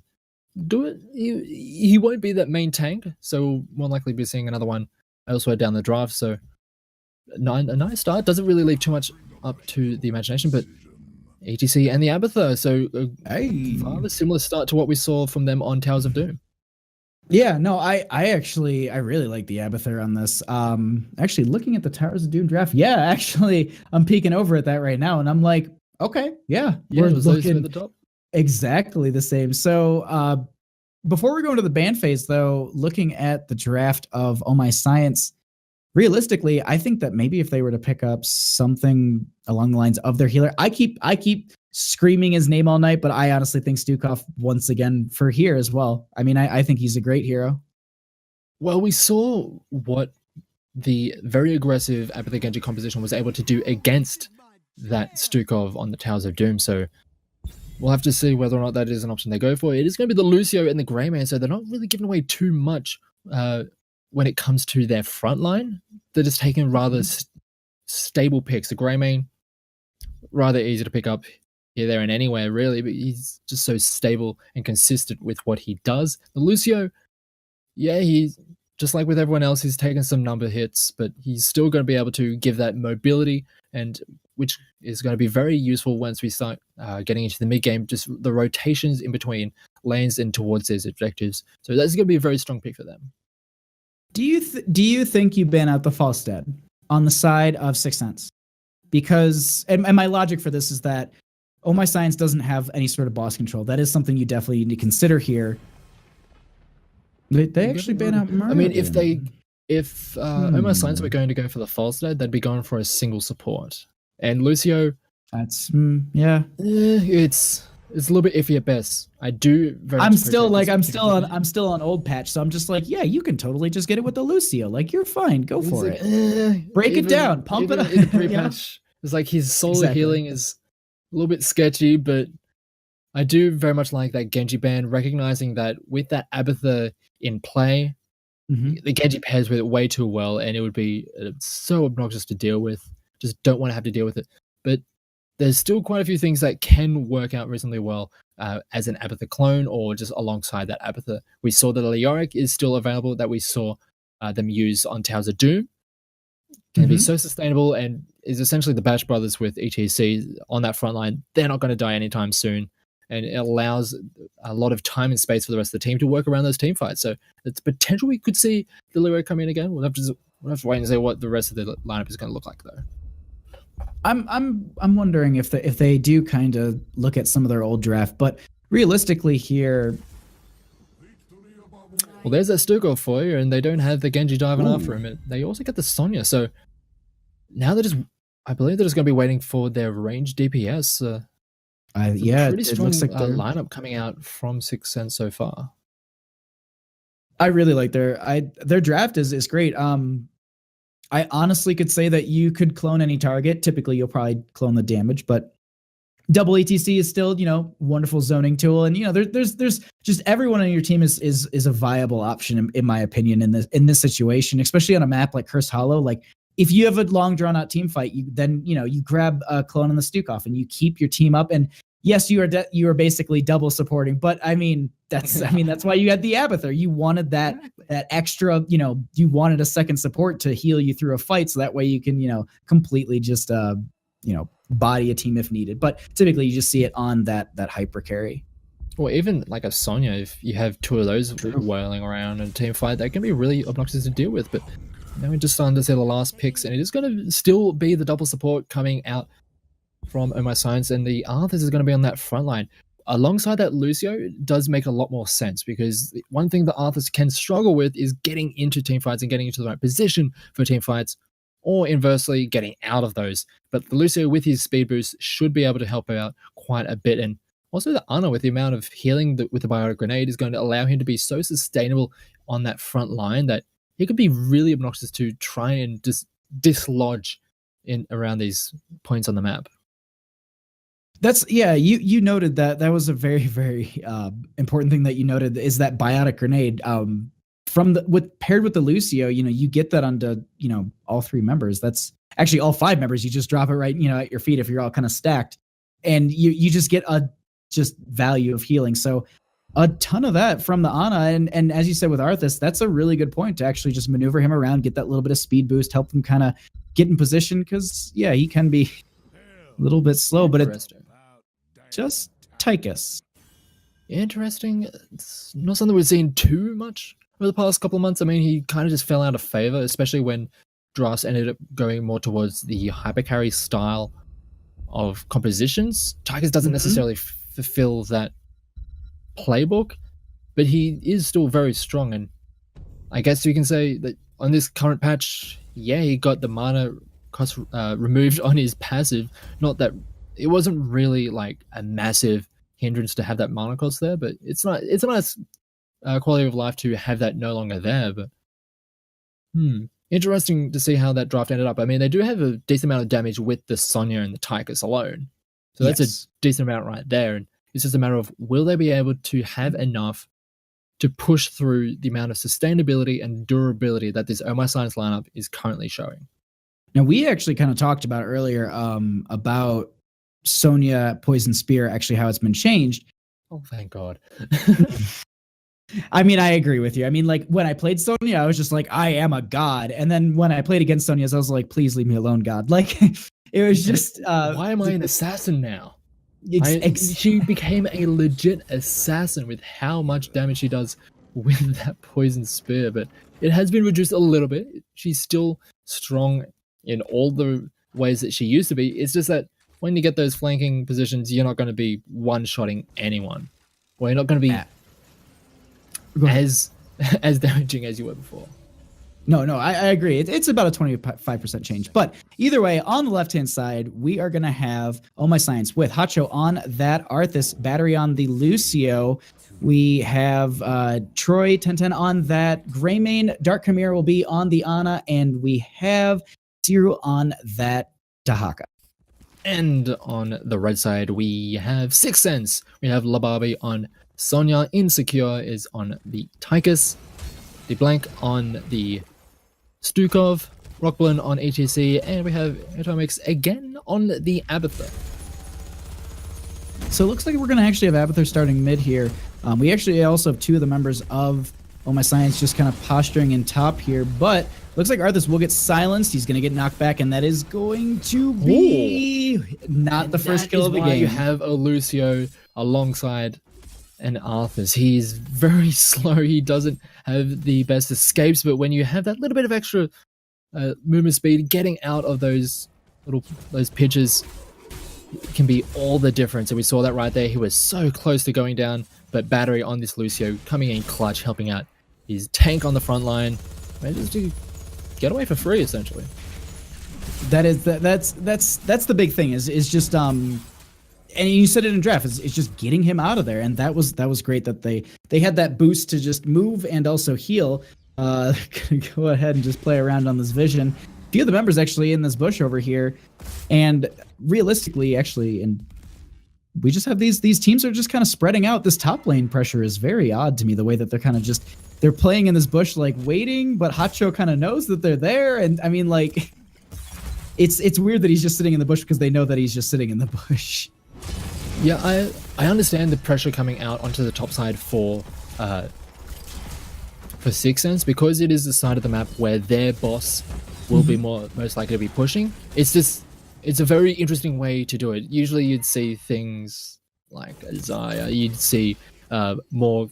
do it. He won't be that main tank, so we'll more likely be seeing another one elsewhere down the draft. So a nice start. Doesn't really leave too much up to the imagination, but ETC and the Abathur, so a rather similar start to what we saw from them on Towers of Doom. Yeah, no, I really like the Abathur on this. Actually looking at the Towers of Doom draft, yeah, actually I'm peeking over at that right now, and I'm like, okay, yeah, we're looking at the top. Exactly the same. So before we go into the ban phase, though, looking at the draft of Oh My Science, realistically, I think that maybe if they were to pick up something along the lines of their healer, I keep screaming his name all night, but I honestly think Stukov once again for here as well. I mean, I think he's a great hero. Well, we saw what the very aggressive Apathy Genji composition was able to do against that Stukov on the Towers of Doom, so we'll have to see whether or not that is an option they go for. It is going to be the Lucio and the Greyman, so they're not really giving away too much when it comes to their front line. They're just taking rather stable picks. The Greyman, rather easy to pick up here, there, and anywhere, really, but he's just so stable and consistent with what he does. The Lucio, yeah, he's just like with everyone else, he's taken some number hits, but he's still going to be able to give that mobility, and which is going to be very useful once we start getting into the mid game, just the rotations in between lanes and towards these objectives. So that's going to be a very strong pick for them. Do you think you ban out the Falstad on the side of Sixth Sense? Because and my logic for this is that Oh My Science doesn't have any sort of boss control. That is something you definitely need to consider here. They actually ban out Murder. I mean, if Oh My Science were going to go for the Falstad, they'd be going for a single support. And Lucio, that's yeah. It's a little bit iffy at best. I do very I'm still on old patch, so I'm just like, yeah, you can totally just get it with the Lucio. Like, you're fine, go for it. Break it down, pump it up. In the pre-patch, it's like his solo healing is a little bit sketchy, but I do very much like that Genji ban, recognizing that with that Abathur in play, the Genji pairs with it way too well, and it would be so obnoxious to deal with. Just don't want to have to deal with it. But there's still quite a few things that can work out reasonably well as an Abathur clone or just alongside that Abathur. We saw that Leoric is still available, that we saw them use on Towers of Doom. Can be so sustainable and is essentially the Bash Brothers with ETC on that front line. They're not going to die anytime soon. And it allows a lot of time and space for the rest of the team to work around those team fights. So it's potential we could see Delirium come in again. We'll have to wait and see what the rest of the lineup is going to look like, though. I'm wondering if they do kind of look at some of their old draft, but realistically here, well, there's that Stukov for you, and they don't have the Genji diving after him. They also get the Sonya, so now I believe they're just going to be waiting for their range DPS. Yeah, pretty strong looks like lineup coming out from Sixth Sense so far. I really like their draft is great. I honestly could say that you could clone any target. Typically, you'll probably clone the damage, but double ETC is still, wonderful zoning tool. And, there's just everyone on your team is a viable option, in my opinion, in this situation, especially on a map like Cursed Hollow. Like, if you have a long drawn out team fight, you grab a clone on the Stukov and you keep your team up. And yes, you are basically double supporting, but I mean, that's why you had the Abathur. You wanted that extra, you wanted a second support to heal you through a fight. So that way you can, completely just, body a team if needed. But typically you just see it on that hyper carry. Or even like a Sonya, if you have two of those whirling around in a team fight, that can be really obnoxious to deal with. But now we're just starting to see the last picks, and it is going to still be the double support coming out from Oh My Science, and the Arthurs is going to be on that front line. Alongside that, Lucio does make a lot more sense, because one thing the Arthurs can struggle with is getting into team fights and getting into the right position for team fights, or inversely, getting out of those. But the Lucio, with his speed boost, should be able to help out quite a bit. And also the Ana, with the amount of healing with the Biotic Grenade, is going to allow him to be so sustainable on that front line that he could be really obnoxious to try and just dislodge in around these points on the map. That's you noted that was a very, very important thing that you noted, is that biotic grenade. From paired with the Lucio, you get that onto all three members. That's actually all five members. You just drop it right at your feet if you're all kind of stacked, and you just get a just value of healing. So a ton of that from the Ana, and as you said with Arthas, that's a really good point to actually just maneuver him around, get that little bit of speed boost, help him kind of get in position, because he can be a little bit slow, but it's just Tychus. Interesting. It's not something we've seen too much over the past couple of months. I mean, he kind of just fell out of favor, especially when drafts ended up going more towards the hypercarry style of compositions. Tychus doesn't necessarily fulfill that playbook, but he is still very strong, and I guess you can say that on this current patch, he got the mana cost removed on his passive. Not that it wasn't really like a massive hindrance to have that mana cost there, but it's a nice quality of life to have that no longer there. But interesting to see how that draft ended up. I mean, they do have a decent amount of damage with the Sonya and the Tychus alone, so that's a decent amount right there. And it's just a matter of, will they be able to have enough to push through the amount of sustainability and durability that this Oh My Science lineup is currently showing. Now, we actually kind of talked about earlier about Sonya Poison Spear, actually how it's been changed. Oh, thank God. I mean, I agree with you. I mean, like, when I played Sonya, I was just like, I am a god. And then when I played against Sonya, I was like, please leave me alone, god. Like, it was just... why am I an assassin now? She became a legit assassin with how much damage she does with that poison spear, but it has been reduced a little bit. She's still strong in all the ways that she used to be. It's just that when you get those flanking positions, you're not going to be one-shotting anyone. Or you're not going to be as damaging as you were before. No, I agree. It's about a 25% change. But either way, on the left-hand side, we are going to have Oh My Science with Hacho on that Arthas, Battery on the Lucio. We have Troy 1010 on that Greymane. Dark Chimera will be on the Ana. And we have Zero on that Dahaka. And on the red side, we have Sixth Sense. We have Lababi on Sonya. Insecure is on the Tychus. The Blank on the Stukov, Rockblin on HEC, and we have Atomics again on the Abathur. So it looks like we're going to actually have Abathur starting mid here. We actually also have two of the members of Oh My Science just kind of posturing in top here, but looks like Arthas will get silenced. He's going to get knocked back, and that is going to be not the first kill of the game. You have a Lucio alongside and Arthas. He's very slow. He doesn't have the best escapes, but when you have that little bit of extra movement speed, getting out of those pitches can be all the difference. And we saw that right there. He was so close to going down, but Battery on this Lucio coming in clutch, helping out his tank on the front line, manages to get away for free essentially. That's the big thing is just and you said it in draft, it's just getting him out of there, and that was great that they had that boost to just move and also heal. Gonna go ahead and just play around on this vision. A few of the members actually in this bush over here, and realistically, actually, and we just have these teams are just kind of spreading out. This top lane pressure is very odd to me, the way that they're kind of just they're playing in this bush like waiting, but Hacho kind of knows that they're there, and I mean like it's weird that he's just sitting in the bush because they know that he's just sitting in the bush. Yeah, I understand the pressure coming out onto the top side for Sixth Sense, because it is the side of the map where their boss will be most likely to be pushing. It's a very interesting way to do it. Usually you'd see things like Isaiah, you'd see more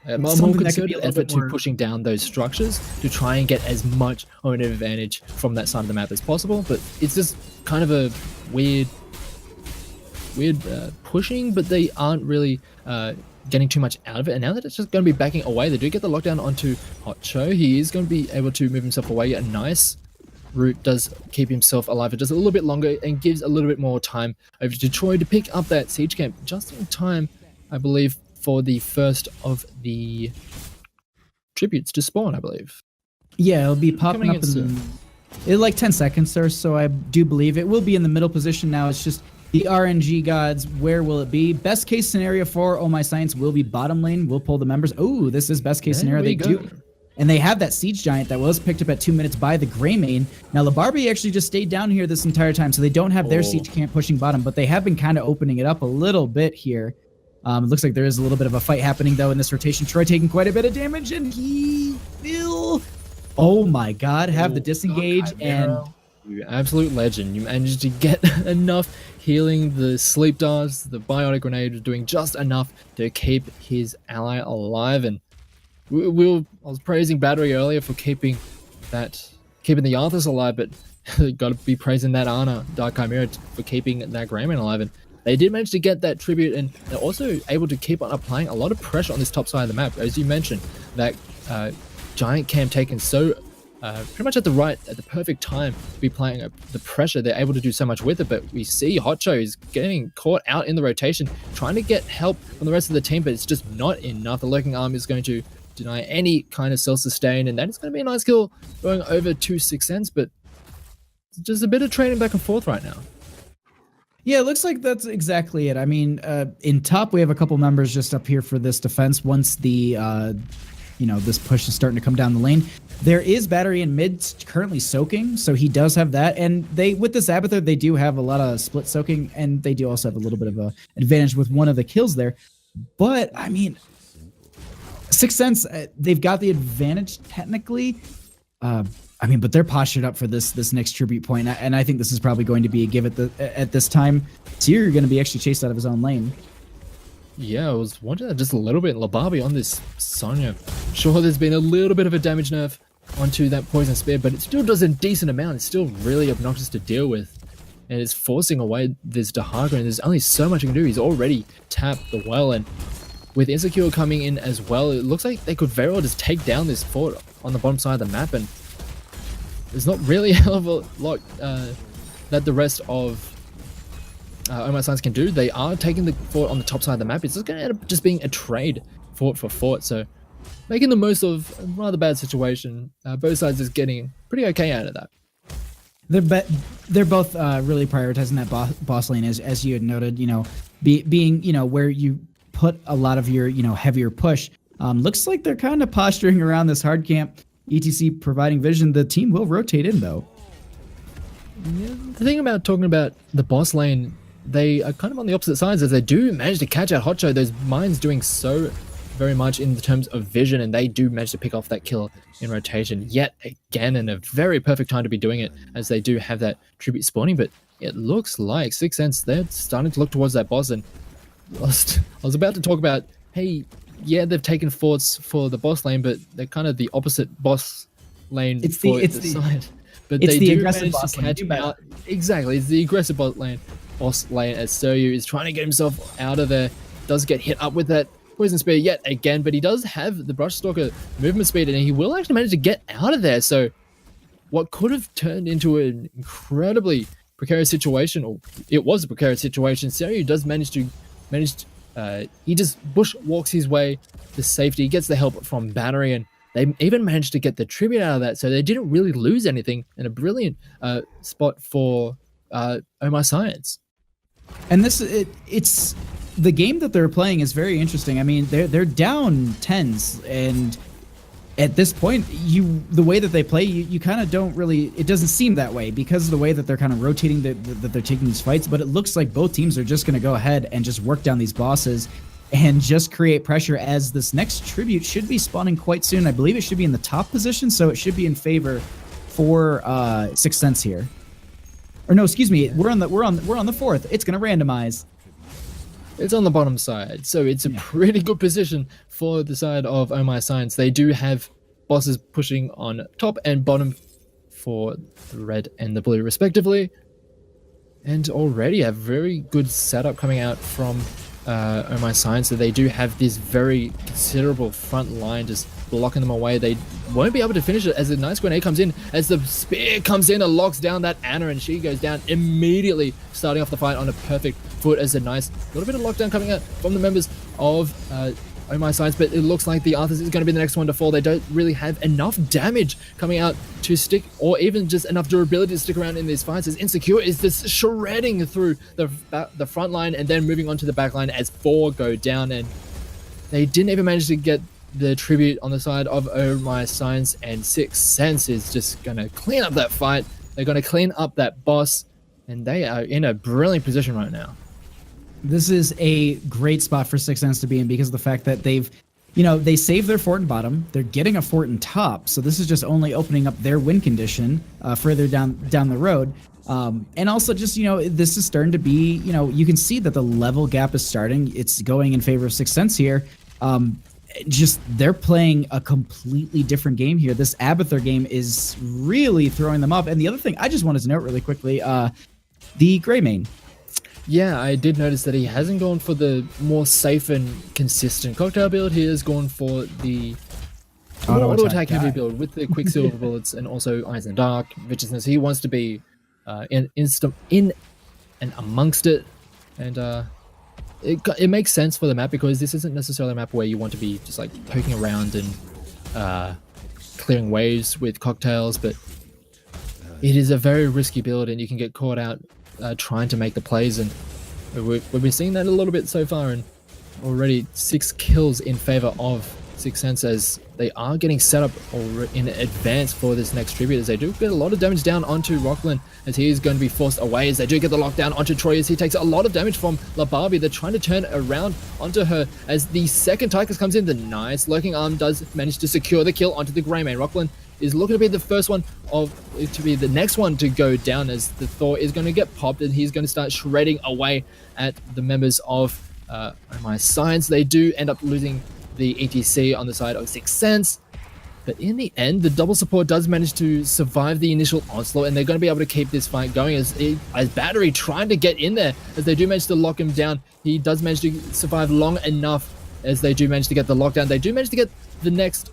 concerted effort to pushing down those structures to try and get as much of an advantage from that side of the map as possible, but it's just kind of a weird pushing, but they aren't really getting too much out of it. And now that it's just going to be backing away, they do get the lockdown onto Hacho. He is going to be able to move himself away. A nice route does keep himself alive. It does a little bit longer and gives a little bit more time over to Troy to pick up that siege camp just in time, I believe, for the first of the tributes to spawn, I believe. Yeah, it'll be popping up like 10 seconds or so, I do believe. It will be in the middle position now. It's just the RNG gods. Where will it be? Best case scenario for Oh My Science will be bottom lane. We'll pull the members. Oh, this is best case scenario. They do. And they have that Siege Giant that was picked up at 2 minutes by the Greymane. Now, Labarbi actually just stayed down here this entire time, so they don't have their Siege Camp pushing bottom, but they have been kind of opening it up a little bit here. It looks like there is a little bit of a fight happening, though, in this rotation. Troy taking quite a bit of damage, and he will, oh my god, have the disengage. And you absolute legend. You managed to get enough healing. The sleep darts, the biotic grenade was doing just enough to keep his ally alive. And I was praising Battery earlier for keeping the Arthas alive, but got to be praising that Ana Dark Chimera for keeping that Greymane alive. And they did manage to get that tribute, and they're also able to keep on applying a lot of pressure on this top side of the map. As you mentioned, that giant camp taken so pretty much at the perfect time to be playing the pressure. They're able to do so much with it, but we see Hotcho is getting caught out in the rotation, trying to get help from the rest of the team, but it's just not enough. The Lurking Arm is going to deny any kind of self-sustain, and that is going to be a nice kill going over to 6 cents, but just a bit of trading back and forth right now. Yeah, it looks like that's exactly it. I mean, in top, we have a couple members just up here for this defense. Once the, this push is starting to come down the lane, there is Battery in mid currently soaking, so he does have that. And with this Abathur, they do have a lot of split soaking, and they do also have a little bit of an advantage with one of the kills there. But, I mean, 6 cents, they've got the advantage technically. But they're postured up for this next tribute point, and I think this is probably going to be a give at this time. Seer going to be actually chased out of his own lane. Yeah, I was wondering that just a little bit. Labarbi on this Sonya. Sure, there's been a little bit of a damage nerf onto that Poison Spear, but it still does a decent amount. It's still really obnoxious to deal with, and it's forcing away this Dahaga, and there's only so much you can do. He's already tapped the well, and with Insecure coming in as well, it looks like they could very well just take down this fort on the bottom side of the map, and there's not really a hell of a lot that the rest of Oh My Science can do. They are taking the fort on the top side of the map. It's just going to end up just being a trade fort for fort, so making the most of a rather bad situation. Both sides is getting pretty okay out of that. They're both really prioritizing that boss lane, as you had noted. Being where you put a lot of your heavier push. Looks like they're kind of posturing around this hard camp. ETC providing vision. The team will rotate in, though. Yeah, the thing about talking about the boss lane, they are kind of on the opposite sides, as they do manage to catch out Hotcho. Those mines doing so very much in terms of vision, and they do manage to pick off that kill in rotation yet again, and a very perfect time to be doing it, as they do have that tribute spawning. But it looks like 6 cents, they're starting to look towards that boss, and I was about to talk about, hey, yeah, they've taken forts for the boss lane, but they're kind of the opposite boss lane side. But it's they the do aggressive manage boss to catch out. Exactly, it's the aggressive boss lane as Soryu is trying to get himself out of there. Does get hit up with that Poison Spear yet again, but he does have the Brush Stalker movement speed, and he will actually manage to get out of there. So what could have turned into an incredibly precarious situation, or it was a precarious situation, Soryu does he just bushwalks his way to safety, gets the help from Battery, and they even managed to get the tribute out of that, so they didn't really lose anything, in a brilliant spot for Oh My Science. And it's the game that they're playing is very interesting. I mean, they're down tens, and at this point, the way that they play, you kind of don't really. It doesn't seem that way because of the way that they're kind of rotating, that they're taking these fights. But it looks like both teams are just going to go ahead and just work down these bosses and just create pressure, as this next tribute should be spawning quite soon. I believe it should be in the top position, so it should be in favor for 6 cents here. Or no, excuse me, we're on the fourth. It's going to randomize. It's on the bottom side, so it's a pretty good position for the side of Oh My Science. They do have bosses pushing on top and bottom for the red and the blue respectively, and already a very good setup coming out from Oh My Science. So they do have this very considerable front line just blocking them away. They won't be able to finish it, as a nice grenade comes in, as the spear comes in and locks down that Ana, and she goes down immediately, starting off the fight on a perfect foot, as a nice little bit of lockdown coming out from the members of Oh Oh My Science, but it looks like the Arthas is going to be the next one to fall. They don't really have enough damage coming out to stick, or even just enough durability to stick around in these fights, as Insecure is just shredding through the front line and then moving on to the back line as 4 go down, and they didn't even manage to get the tribute on the side of Oh My Science, and Sixth Sense is just going to clean up that fight. They're going to clean up that boss, and they are in a brilliant position right now. This is a great spot for Sixth Sense to be in because of the fact that they've, they saved their fort in bottom. They're getting a fort in top, so this is just only opening up their win condition further down the road. And also just, this is starting to be, you can see that the level gap is starting. It's going in favor of Sixth Sense here. Just they're playing a completely different game here. This Abathur game is really throwing them up. And the other thing I just wanted to note really quickly, the Greymane. Yeah, I did notice that he hasn't gone for the more safe and consistent cocktail build. He has gone for the auto attack heavy build with the Quicksilver bullets and also Eyes in the Dark, viciousness. He wants to be in and amongst it, and it makes sense for the map because this isn't necessarily a map where you want to be just like poking around and clearing waves with cocktails, but it is a very risky build and you can get caught out trying to make the plays, and we've been seeing that a little bit so far, and already 6 kills in favor of Sixth Sense as they are getting set up in advance for this next tribute, as they do get a lot of damage down onto Rockland as he is going to be forced away, as they do get the lockdown onto Troy as he takes a lot of damage from La Barbie. They're trying to turn around onto her as the second Tychus comes in. The nice lurking arm does manage to secure the kill onto the Greymane. Rockland is looking to be the first one to be the next one to go down, as the Thor is going to get popped and he's going to start shredding away at the members of Oh My Science. They do end up losing the ETC on the side of Sixth Sense, but in the end the double support does manage to survive the initial onslaught, and they're going to be able to keep this fight going as Battery trying to get in there, as they do manage to lock him down. He does manage to survive long enough as they do manage to get the lockdown. They do manage to get the next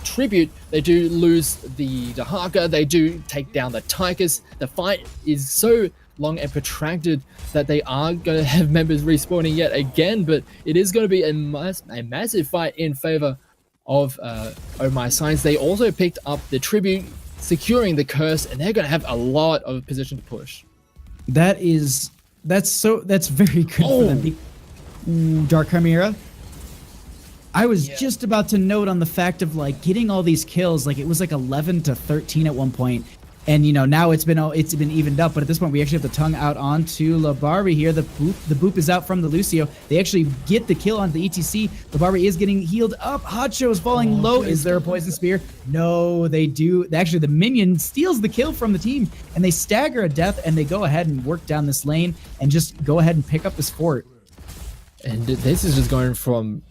tribute. They do lose the Dahaka. They do take down the Tychus. The fight is so long and protracted that they are going to have members respawning yet again, but it is going to be a massive fight in favor of Oh My Science. They also picked up the tribute, securing the curse, and they're going to have a lot of position to push. That's very good for them. Ooh, Dark Chimera. I was just about to note on the fact of like getting all these kills, like it was like 11 to 13 at one point. And now it's been evened up, but at this point we actually have the tongue out onto La Barbie here. The boop is out from the Lucio. They actually get the kill on the ETC. La Barbie is getting healed up. Hacho is falling low. Is there a poison spear? No, they do. Actually, the minion steals the kill from the team, and they stagger a death, and they go ahead and work down this lane and just go ahead and pick up this fort. And this is just going from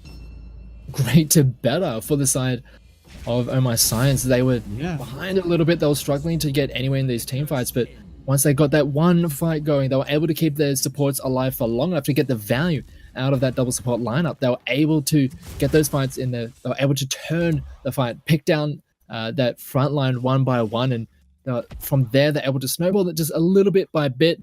great to better for the side of Oh My Science. They were behind a little bit. They were struggling to get anywhere in these team fights, but once they got that one fight going, they were able to keep their supports alive for long enough to get the value out of that double support lineup. They were able to get those fights in there. They were able to turn the fight, pick down that front line one by one, and from there they're able to snowball it just a little bit by bit,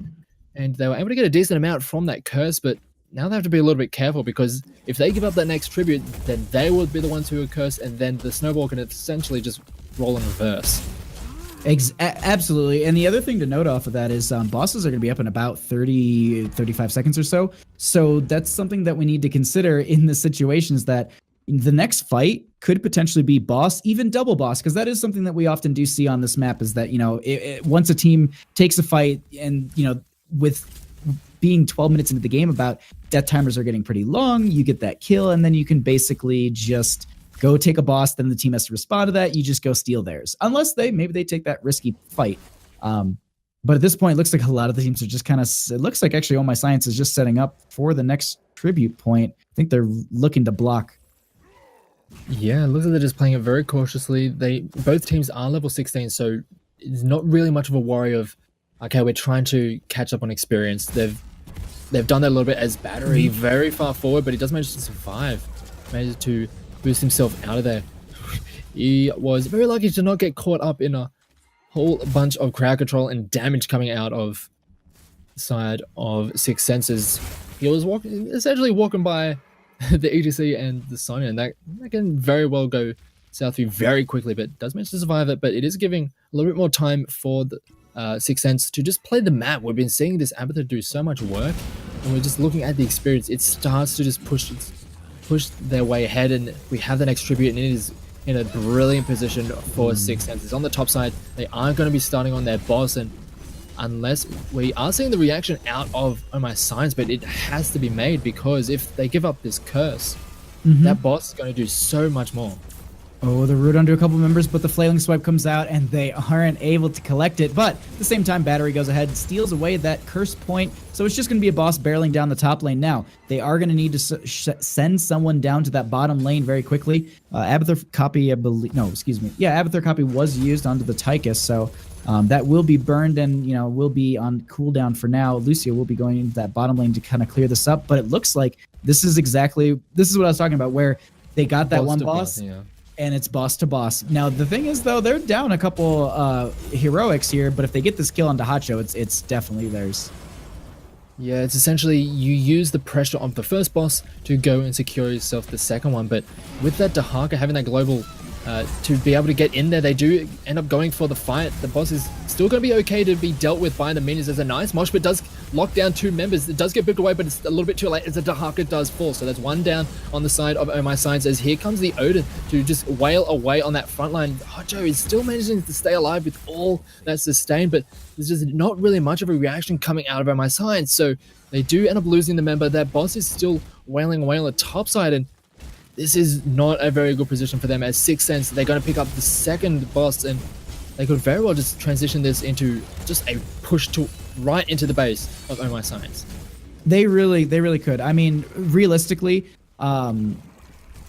and they were able to get a decent amount from that curse. But now they have to be a little bit careful, because if they give up that next tribute, then they will be the ones who are cursed, and then the snowball can essentially just roll in reverse. Absolutely. And the other thing to note off of that is bosses are going to be up in about 35 seconds or so. So that's something that we need to consider in the situations that the next fight could potentially be boss, even double boss, because that is something that we often do see on this map, is that, once a team takes a fight and, with being 12 minutes into the game, about death timers are getting pretty long, you get that kill, and then you can basically just go take a boss, then the team has to respond to that, you just go steal theirs. Unless maybe they take that risky fight. But at this point, it looks like a lot of the teams are just kind of, it looks like actually Oh My Science is just setting up for the next tribute point. I think they're looking to block. Yeah, it looks like they're just playing it very cautiously. Both teams are level 16, so it's not really much of a worry of, okay, we're trying to catch up on experience. They've done that a little bit as Battery very far forward, but he does manage to survive. Managed to boost himself out of there. He was very lucky to not get caught up in a whole bunch of crowd control and damage coming out of the side of Sixth Senses. He was essentially walking by the ETC and the Sonya, and that can very well go south very quickly, but does manage to survive it. But it is giving a little bit more time for the Sixth Sense to just play the map. We've been seeing this Abathur do so much work, and we're just looking at the experience. It starts to just push their way ahead, and we have the next tribute, and it is in a brilliant position for Sixth Sense. It's on the top side. They aren't going to be starting on their boss, and unless we are seeing the reaction out of Oh My Science, but it has to be made, because if they give up this curse, that boss is going to do so much more. Oh, the root onto a couple members, but the flailing swipe comes out and they aren't able to collect it. But at the same time, Battery goes ahead and steals away that curse point. So it's just going to be a boss barreling down the top lane now. They are going to need to send someone down to that bottom lane very quickly. Abathur copy, I believe, no, excuse me. Yeah, Abathur copy was used onto the Tychus, so that will be burned and, will be on cooldown for now. Lucio will be going into that bottom lane to kind of clear this up, but it looks like this is what I was talking about, where they got that one boss. Yeah. And it's boss to boss. Now, the thing is, though, they're down a couple heroics here, but if they get this kill on Dahacho, it's definitely theirs. Yeah, it's essentially you use the pressure of the first boss to go and secure yourself the second one, but with that Dahaka having that global to be able to get in there, they do end up going for the fight. The boss is still going to be okay to be dealt with by the minions. There's a nice mosh, but does lock down 2 members. It does get booped away, but it's a little bit too late as the Dahaka does fall. So there's one down on the side of Oh My Science, as here comes the Odin to just wail away on that front line. Hojo is still managing to stay alive with all that sustain, but there's just not really much of a reaction coming out of Oh My Science. So they do end up losing the member. That boss is still wailing away on the top side, and this is not a very good position for them as Sixth Sense. They're going to pick up the second boss, and they could very well just transition this into just a push to right into the base of Oh My Science. They really could. I mean, realistically, I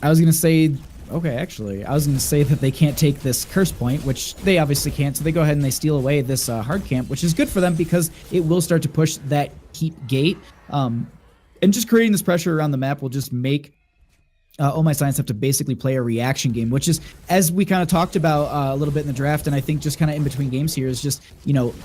was going to say, that they can't take this curse point, which they obviously can't. So they go ahead and they steal away this hard camp, which is good for them because it will start to push that keep gate. And just creating this pressure around the map will just make Oh My Science have to basically play a reaction game, which is, as we kind of talked about a little bit in the draft, and I think just kind of in between games here, is just,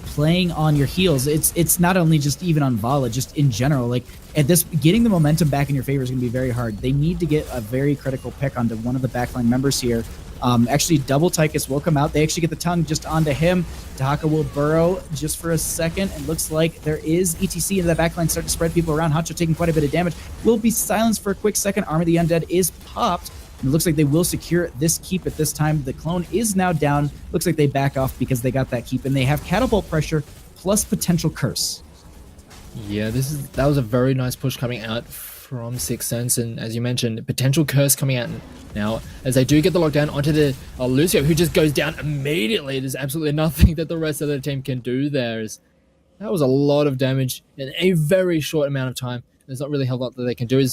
playing on your heels. It's not only just even on Vala, just in general. Like, at this, getting the momentum back in your favor is going to be very hard. They need to get a very critical pick onto one of the backline members here. Actually, double Tychus will come out. They actually get the tongue just onto him. Dahaka will burrow just for a second. It looks like there is ETC into that backline, start to spread people around. Hacho taking quite a bit of damage. Will be silenced for a quick second. Army of the Undead is popped. And it looks like they will secure this keep at this time. The clone is now down. Looks like they back off because they got that keep. And they have catapult pressure plus potential curse. Yeah, that was a very nice push coming out from Sixth Sense, and as you mentioned, potential curse coming out now as they do get the lockdown onto the Lucio, who just goes down immediately. There's absolutely nothing that the rest of the team can do there. That was a lot of damage in a very short amount of time. There's not really a lot that they can do. It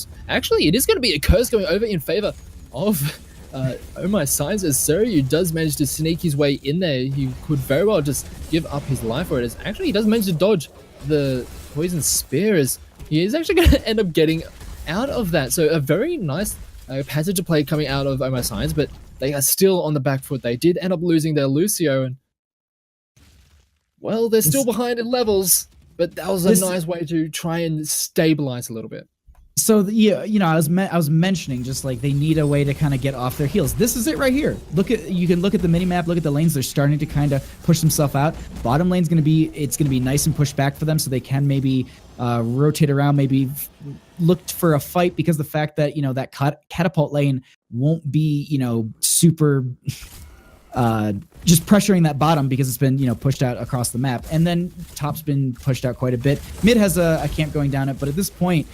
is going to be a curse going over in favor of Oh My Science, as Suryu does manage to sneak his way in there. He could very well just give up his life for it. Actually, he does manage to dodge the poison spear, as he is actually going to end up getting out of that. So a very nice passage of play coming out of Oh My Science, but they are still on the back foot. They did end up losing their Lucio, and well, they're still behind in levels, but that was a nice way to try and stabilize a little bit. So yeah, I was mentioning just like they need a way to kind of get off their heels. This is it right here. You can look at the mini map, look at the lanes. They're starting to kind of push themselves out. Bottom lane's gonna be nice and pushed back for them, so they can maybe rotate around, maybe look for a fight, because the fact that that catapult lane won't be super just pressuring that bottom because it's been pushed out across the map, and then top's been pushed out quite a bit. Mid has a camp going down it, but at this point.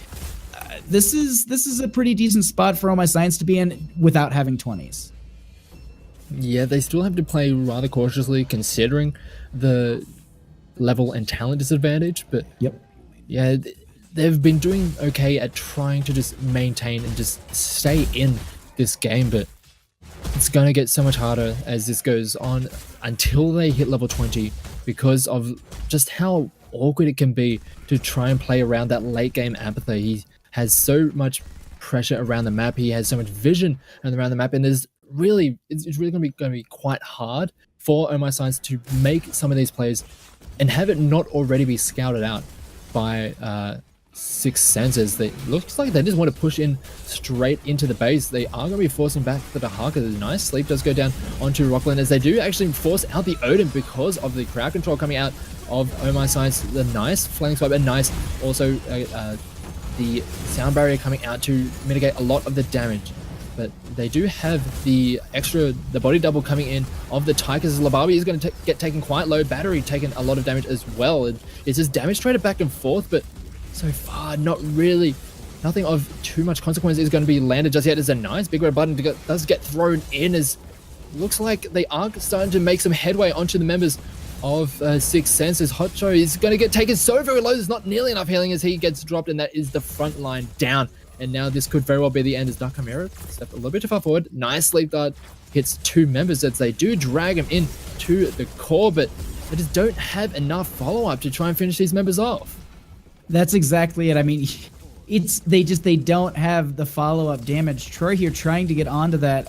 This is a pretty decent spot for Oh My Science to be in without having 20s. Yeah, they still have to play rather cautiously considering the level and talent disadvantage, but yep. Yeah, they've been doing okay at trying to just maintain and just stay in this game, but it's going to get so much harder as this goes on until they hit level 20 because of just how awkward it can be to try and play around that late game Abathur. He has so much pressure around the map. He has so much vision around the map, and it's really going to be quite hard for Oh My Science to make some of these plays and have it not already be scouted out by Sixth Senses. They looks like they just want to push in straight into the base. They are going to be forcing back the Dahaka. The nice sleep does go down onto Rockland as they do actually force out the Odin because of the crowd control coming out of Oh My Science. The nice flank swipe and nice also the sound barrier coming out to mitigate a lot of the damage. But they do have the body double coming in of the Tigers. Lababi is going to get taken quite low. Battery taking a lot of damage as well. It's just damage traded back and forth, but so far, not really. Nothing of too much consequence is going to be landed just yet. As a nice big red button does get thrown in, as looks like they are starting to make some headway onto the members of Sixth Senses. Hotcho is going to get taken so very low. There's not nearly enough healing as he gets dropped, and that is the front line down. And now this could very well be the end as Nakamura stepped a little bit too far forward. Nice sleep dart hits two members as they do drag him into the core, but they just don't have enough follow-up to try and finish these members off. That's exactly it. I mean, they don't have the follow-up damage. Troy here trying to get onto that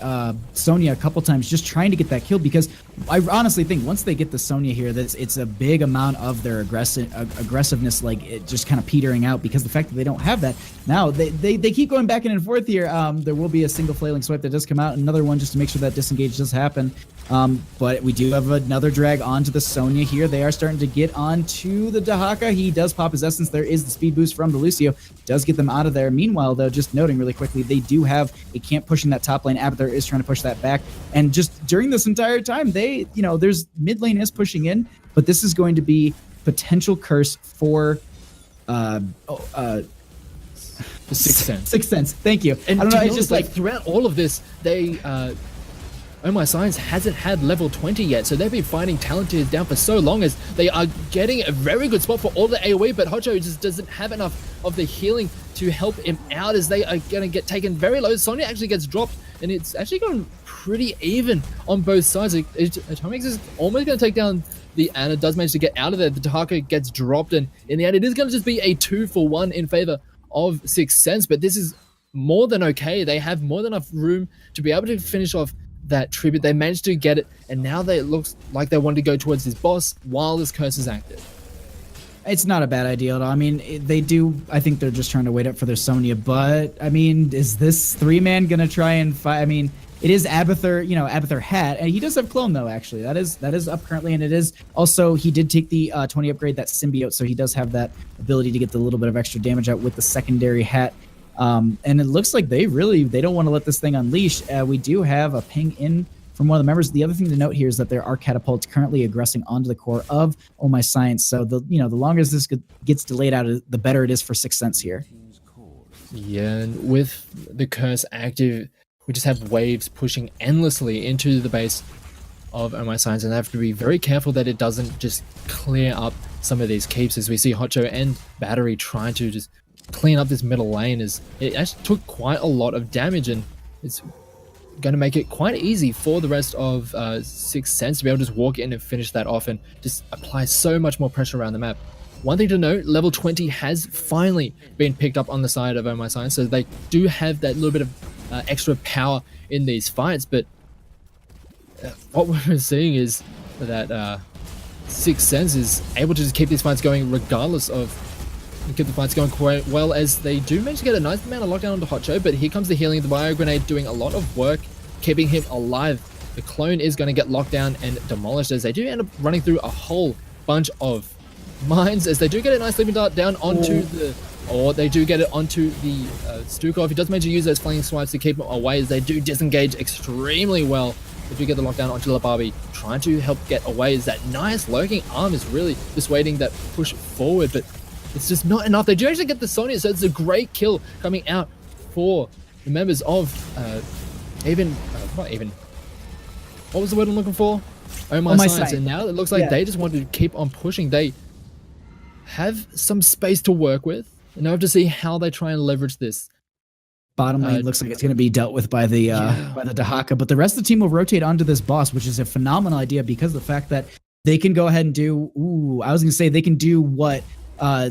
Sonya a couple times, just trying to get that kill, because I honestly think once they get the Sonya here, that it's a big amount of their aggressiveness, like it just kind of petering out, because the fact that they don't have that now, they keep going back and forth here. There will be a single flailing swipe that does come out, another one just to make sure that disengage does happen. But we do have another drag onto the Sonya here. They are starting to get onto the Dahaka. He does pop his essence. There is the speed boost from the Lucio. Does get them out of there. Meanwhile, though, just noting really quickly, they do have a camp pushing that top lane. Abathur is trying to push that back. And just during this entire time, there's mid lane is pushing in, but this is going to be potential curse for The Sixth Sense. Sixth Sense. Thank you. And I don't know. It's honest, just like throughout all of this, they Oh My Science hasn't had level 20 yet, so they've been fighting Talented down for so long as they are getting a very good spot for all the AoE, but Hotcho just doesn't have enough of the healing to help him out as they are going to get taken very low. Sonya actually gets dropped, and it's actually going pretty even on both sides. Atomics is almost going to take down the Ana, does manage to get out of there. The Dahaka gets dropped, and in the end, it is going to just be a 2-for-1 in favor of Sixth Sense, but this is more than okay. They have more than enough room to be able to finish off that tribute. They managed to get it, and now it looks like they want to go towards this boss while this curse is active. It's not a bad idea at all. I mean, they do. I think they're just trying to wait up for their Sonya, but I mean, is this 3-man gonna try and fight? I mean, it is Abathur, Abathur hat, and he does have clone though. Actually, that is up currently, and it is also he did take the 20 upgrade, that symbiote, so he does have that ability to get the little bit of extra damage out with the secondary hat. And it looks like they don't want to let this thing unleash. We do have a ping in from one of the members. The other thing to note here is that there are catapults currently aggressing onto the core of Oh My Science. So the longer this gets delayed out, the better it is for Sixth Sense here. Yeah, and with the curse active, we just have waves pushing endlessly into the base of Oh My Science, and they have to be very careful that it doesn't just clear up some of these keeps, as we see Hotcho and Battery trying to just clean up this middle lane. As it actually took quite a lot of damage, and it's going to make it quite easy for the rest of Sixth Sense to be able to just walk in and finish that off and just apply so much more pressure around the map. One thing to note, level 20 has finally been picked up on the side of Oh My Science, so they do have that little bit of extra power in these fights, but what we're seeing is that Sixth Sense is able to just keep these fights going regardless of keep the fights going quite well, as they do manage to get a nice amount of lockdown onto Hotcho, but here comes the healing. The Bio Grenade doing a lot of work, keeping him alive. The clone is going to get locked down and demolished, as they do end up running through a whole bunch of mines, as they do get a nice sleeping dart down onto they do get it onto the Stukov. He does manage to use those flanking swipes to keep him away, as they do disengage extremely well. They do get the lockdown onto Lababi, trying to help get away, as that nice lurking arm is really dissuading that push forward, but it's just not enough. They do actually get the Sonya, so it's a great kill coming out for the members of what was the word I'm looking for? Oh My Science. And now it looks like they just want to keep on pushing. They have some space to work with, and now have to see how they try and leverage this. Bottom lane looks like it's going to be dealt with by the Dahaka, but the rest of the team will rotate onto this boss, which is a phenomenal idea because of the fact that they can go ahead and do. I was going to say they can do what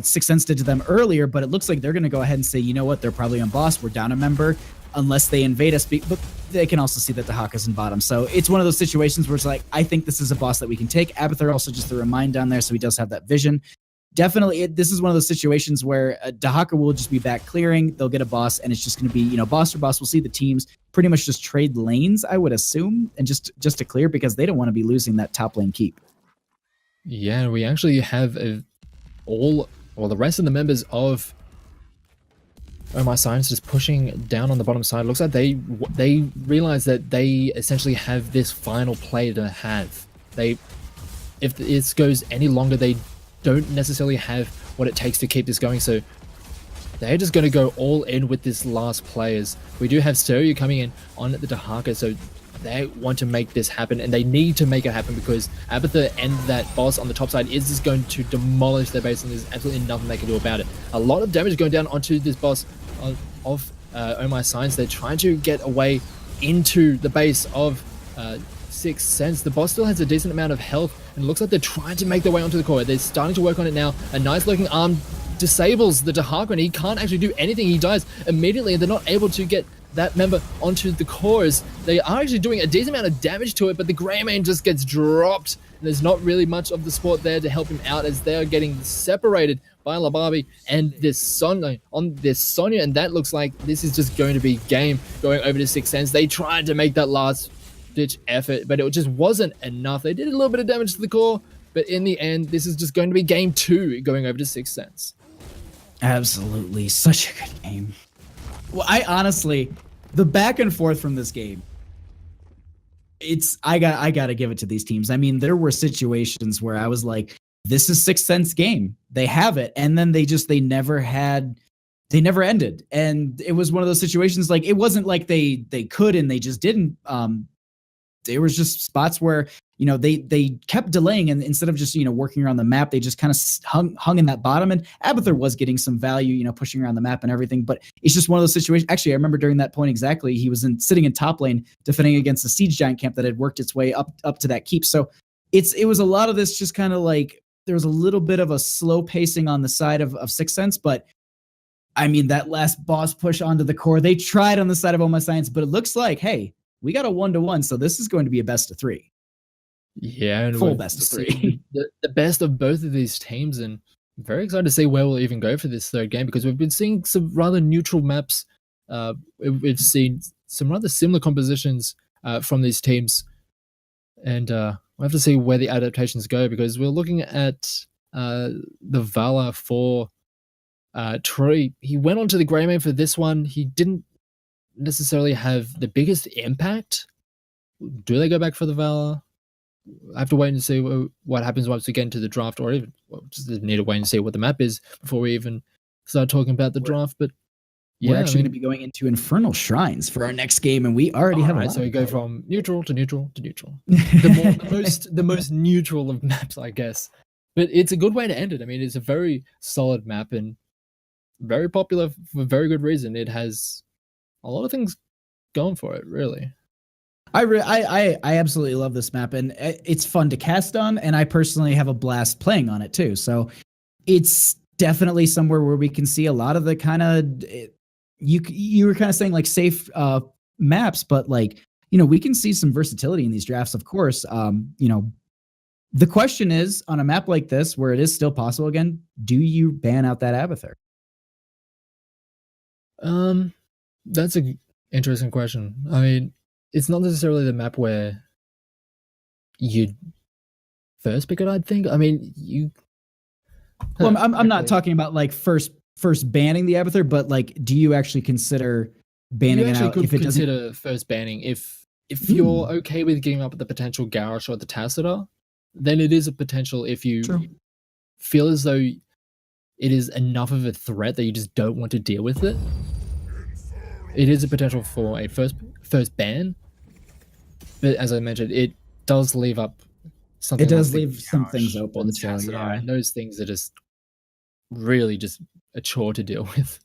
Sixth Sense did to them earlier, but it looks like they're going to go ahead and say, you know what, they're probably on boss, we're down a member unless they invade us, but they can also see that the Dahaka's in bottom, so it's one of those situations where it's like, I think this is a boss that we can take. Abathur also just a remind down there, so he does have that vision. definitely, this is one of those situations where Dahaka will just be back clearing. They'll get a boss, and it's just going to be, boss or boss. We'll see the teams pretty much just trade lanes, I would assume, and just to clear, because they don't want to be losing that top lane keep. Yeah, we actually have the rest of the members of Oh My Science just pushing down on the bottom side. Looks like they realize that they essentially have this final play to have. If this goes any longer, they don't necessarily have what it takes to keep this going, so they're just going to go all in with this last players. We do have Stereo coming in on the Dahaka, so they want to make this happen, and they need to make it happen because Abathur and that boss on the top side is just going to demolish their base, and there's absolutely nothing they can do about it. A lot of damage going down onto this boss of Oh My Science. They're trying to get away into the base of Sixth Sense. The boss still has a decent amount of health, and it looks like they're trying to make their way onto the core. They're starting to work on it now. A nice looking arm disables the Dahaka, and he can't actually do anything. He dies immediately, and they're not able to get that member onto the cores. They are actually doing a decent amount of damage to it, but the Greymane just gets dropped. And there's not really much of the support there to help him out, as they are getting separated by Lababi and this Sonya and that looks like this is just going to be game going over to Sixth Sense. They tried to make that last ditch effort, but it just wasn't enough. They did a little bit of damage to the core, but in the end, this is just going to be game 2 going over to Sixth Sense. Absolutely, such a good game. Well, I honestly, the back and forth from this game, I gotta give it to these teams. I mean, there were situations where I was like, this is Sixth Sense game. They have it, and then they never ended. And it was one of those situations, like, it wasn't like they could and they just didn't. There was just spots where, they kept delaying, and instead of just, working around the map, they just kind of hung in that bottom. And Abathur was getting some value, pushing around the map and everything. But it's just one of those situations. Actually, I remember during that point exactly, he was sitting in top lane defending against the Siege Giant camp that had worked its way up to that keep. So it was a lot of this just kind of like, there was a little bit of a slow pacing on the side of Sixth Sense. But I mean, that last boss push onto the core, they tried on the side of Oh My Science, but it looks like, hey, we got a 1-1, so this is going to be a best of 3. Yeah, and full best of 3. The best of both of these teams, and I'm very excited to see where we'll even go for this third game, because we've been seeing some rather neutral maps. We've seen some rather similar compositions from these teams, and we'll have to see where the adaptations go, because we're looking at the Vala for Tree. He went on to the Greymane for this one. He didn't necessarily have the biggest impact. Do they go back for the Valor? I have to wait and see what happens once we get into the draft, or even just need to wait and see what the map is before we even start talking about the draft. But yeah, we're actually going to be going into Infernal Shrines for our next game, and we already have. Right, so we go from neutral to neutral to neutral. the most neutral of maps, I guess. But it's a good way to end it. I mean, it's a very solid map and very popular for very good reason. It has a lot of things going for it, really. I absolutely love this map, and it's fun to cast on, and I personally have a blast playing on it too. So it's definitely somewhere where we can see a lot of the kind of, you were kind of saying like safe maps, but like, we can see some versatility in these drafts, of course. The question is, on a map like this where it is still possible again, do you ban out that Abathur? That's a interesting question. I mean, it's not necessarily the map where you'd first pick it, I'd think. I mean, you... Well, I'm not talking about like first banning the Abathur, but like, do you actually consider banning it out if it doesn't... consider first banning if you're okay with giving up the potential Garrosh or the Tassadar, then it is a potential. If you feel as though it is enough of a threat that you just don't want to deal with it, it is a potential for a first ban. But as I mentioned, it does leave up something. It does leave some things open. And those things are just really just a chore to deal with.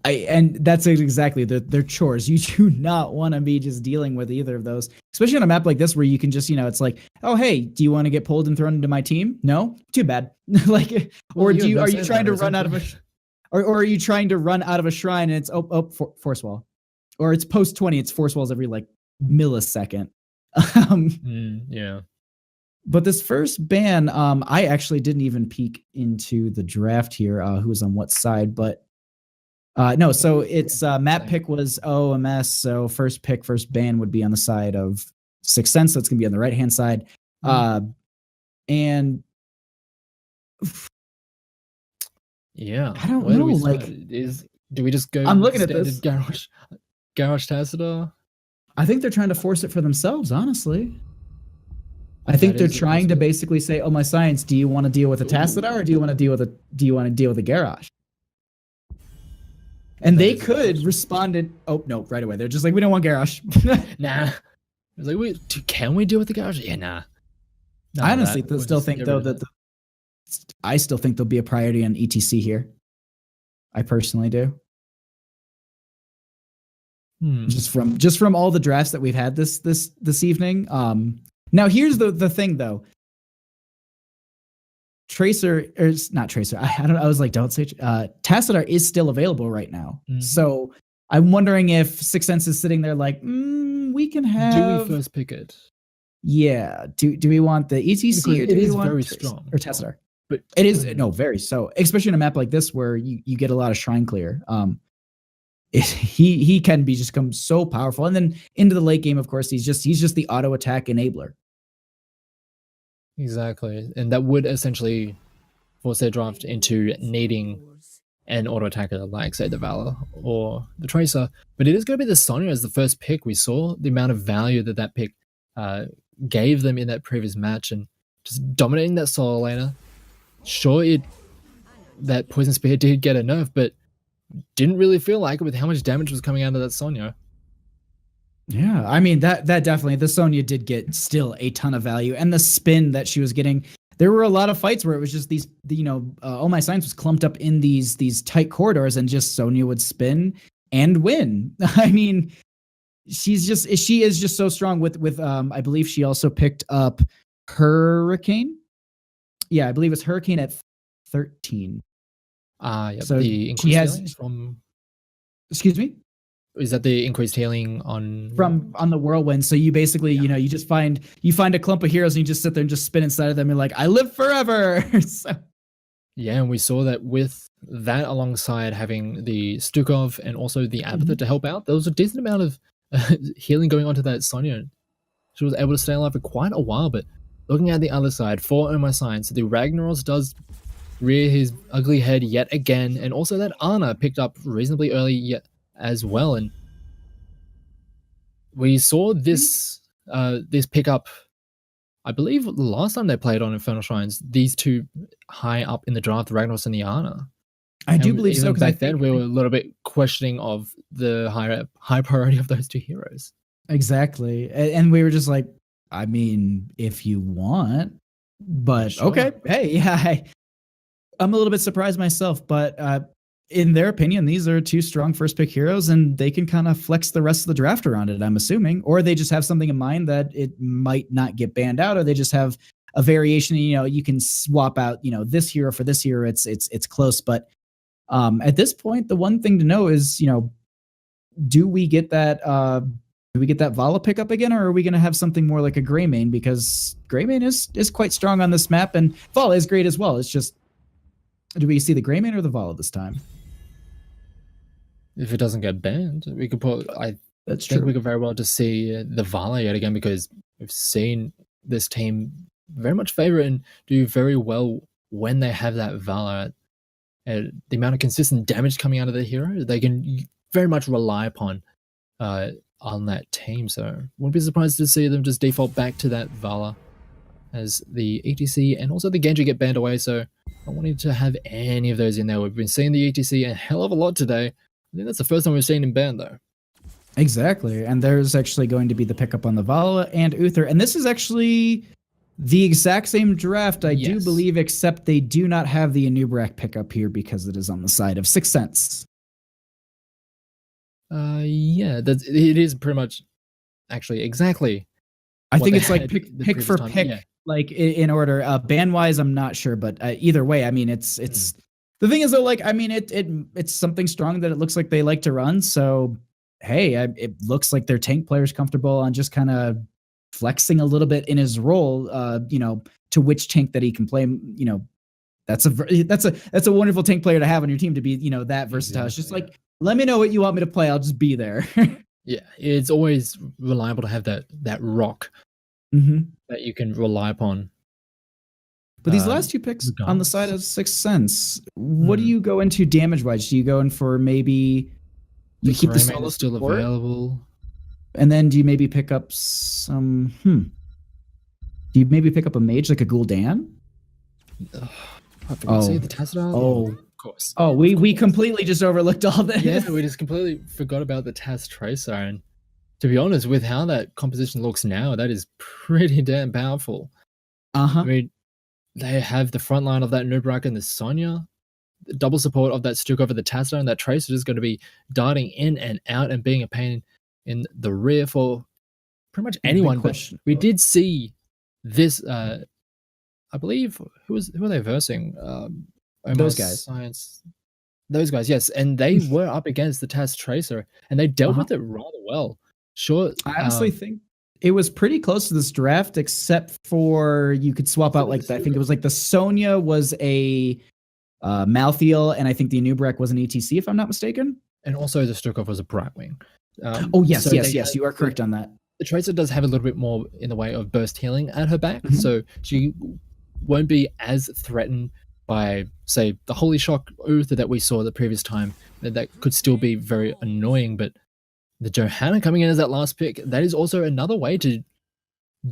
And that's exactly, they're chores. You do not want to be just dealing with either of those, especially on a map like this where you can just, it's like, oh, hey, do you want to get pulled and thrown into my team? No? Too bad. Like, or are you trying to run out of a... Or are you trying to run out of a shrine and it's force wall, or it's post 20, it's force walls every like millisecond. Yeah. But this first ban, I actually didn't even peek into the draft here, who was on what side, but no, so it's map pick was OMS, so first pick, first ban would be on the side of Sixth Sense, that's gonna be on the right-hand side. And yeah, I don't know, like, do we just go I'm looking at standard this. Garrosh Tassadar? I think they're trying to force it for themselves, honestly. I think they're trying to basically say, "Oh, my science, do you want to deal with a Tassadar or do you want to deal with a Garrosh?" And they could respond in, oh no, right away. They're just like, we don't want Garrosh. Nah. It's like, can we deal with the Garrosh? Yeah, nah. I honestly still think though that I still think there'll be a priority on ETC here. I personally do. Just from all the drafts that we've had this evening. Now here's the thing though. Tracer, or not Tracer. I don't know. I was like, don't say Tassadar is still available right now. So I'm wondering if Sixth Sense is sitting there like, we can have. Do we first pick it? Yeah. Do we want the ETC because or do we want very strong or Tassadar? But it is very so, especially in a map like this where you get a lot of shrine clear. He can become so powerful, and then into the late game, of course, he's just the auto attack enabler. Exactly, and that would essentially force their draft into needing an auto attacker like, say, the Valor or the Tracer. But it is going to be the Sonya as the first pick. We saw the amount of value that pick gave them in that previous match, and just dominating that solo laner. Sure, that Poison Spear did get a nerf, but didn't really feel like it with how much damage was coming out of that Sonya. Yeah, I mean that definitely, the Sonya did get still a ton of value, and the spin that she was getting. There were a lot of fights where it was just these, all my science was clumped up in these tight corridors, and just Sonya would spin and win. I mean, she is just so strong with I believe she also picked up Hurricane. Yeah, I believe it's Hurricane at 13. Yeah. So the increased healing from. Excuse me. Is that the increased healing on the whirlwind? So you basically, you just find a clump of heroes and you just sit there and just spin inside of them and like, I live forever. So. Yeah, and we saw that with that alongside having the Stukov and also the Abathur to help out, there was a decent amount of healing going onto that Sonya. She was able to stay alive for quite a while, but looking at the other side, for Oh My Science, the Ragnaros does rear his ugly head yet again, and also that Ana picked up reasonably early yet as well, and we saw this pickup, I believe, the last time they played on Infernal Shrines, these two high up in the draft, Ragnaros and the Ana. I do believe so, because back then we were a little bit questioning of the high priority of those two heroes. Exactly, and we were just like, I mean, if you want, but sure. Okay, hey, yeah, I'm a little bit surprised myself, but in their opinion, these are two strong first pick heroes, and they can kind of flex the rest of the draft around it, I'm assuming. Or they just have something in mind that it might not get banned out, or they just have a variation. You can swap out, this hero for this hero. It's close. But at this point, the one thing to know is, do we get that Vala pickup again, or are we going to have something more like a Greymane? Because Greymane is quite strong on this map, and Vala is great as well. It's just, do we see the Greymane or the Vala this time? If it doesn't get banned, we could put. That's think true. we could very well just see the Vala yet again, because we've seen this team very much favor and do very well when they have that Vala. The amount of consistent damage coming out of the hero, they can very much rely upon on that team. So wouldn't be surprised to see them just default back to that Vala as the ETC, and also the Genji get banned away. So I wanted to have any of those in there. We've been seeing the ETC a hell of a lot today. I think that's the first time we've seen him banned, though. Exactly, and there's actually going to be the pickup on the Vala and Uther, and this is actually the exact same draft, I do believe, except they do not have the Anub'arak pickup here because it is on the side of Sixth Sense. Yeah, it is pretty much actually exactly. I think it's like pick for pick, like in order. Ban wise, I'm not sure, but either way, I mean, it's the thing is though, like, I mean, it's something strong that it looks like they like to run. So hey, it looks like their tank player's comfortable on just kind of flexing a little bit in his role, to which tank that he can play, that's a wonderful tank player to have on your team, to be, that versatile. It's just like, let me know what you want me to play. I'll just be there. Yeah, it's always reliable to have that rock that you can rely upon. But these last two picks on the side of Sixth Sense, what do you go into damage-wise? Do you go in for maybe you keep the solo still support? available? And then do you maybe pick up some... Do you maybe pick up a mage like a Gul'dan? I forgot to say the Tassadar. Oh, of course. Oh, we completely just overlooked all this. Yeah, we just completely forgot about the Tas Tracer. And to be honest, with how that composition looks now, that is pretty damn powerful. I mean, they have the front line of that Nubrak and the Sonya. The double support of that Stuk over the Tassadar, and that Tracer is going to be darting in and out and being a pain in the rear for pretty much anyone. But we did see this, I believe, who are they versing? Those guys. Science. Those guys, yes. And they were up against the Tas Tracer, and they dealt with it rather well. Sure. I honestly think it was pretty close to this draft, except for you could swap out, like, I think it was like the Sonya was a Malthael, and I think the Anub'arak was an ETC, if I'm not mistaken. And also the Stukov was a Brightwing. Yes, you are correct on that. The Tracer does have a little bit more in the way of burst healing at her back, so she won't be as threatened by, say, the Holy Shock Uther that we saw the previous time. That could still be very annoying, but the Johanna coming in as that last pick, that is also another way to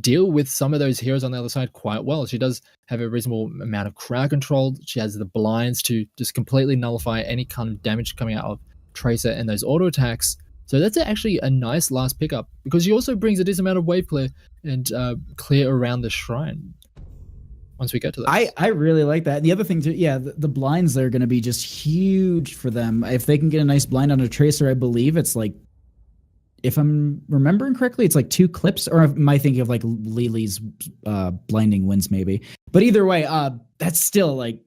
deal with some of those heroes on the other side quite well. She does have a reasonable amount of crowd control. She has the blinds to just completely nullify any kind of damage coming out of Tracer and those auto attacks. So that's actually a nice last pickup, because she also brings a decent amount of wave clear and clear around the shrine once we get to that. I really like that. The other thing too, the blinds there are going to be just huge for them. If they can get a nice blind on a Tracer, I believe it's like, if I'm remembering correctly, it's like 2 clips, or am I thinking of like Lily's blinding winds maybe? But either way, that's still like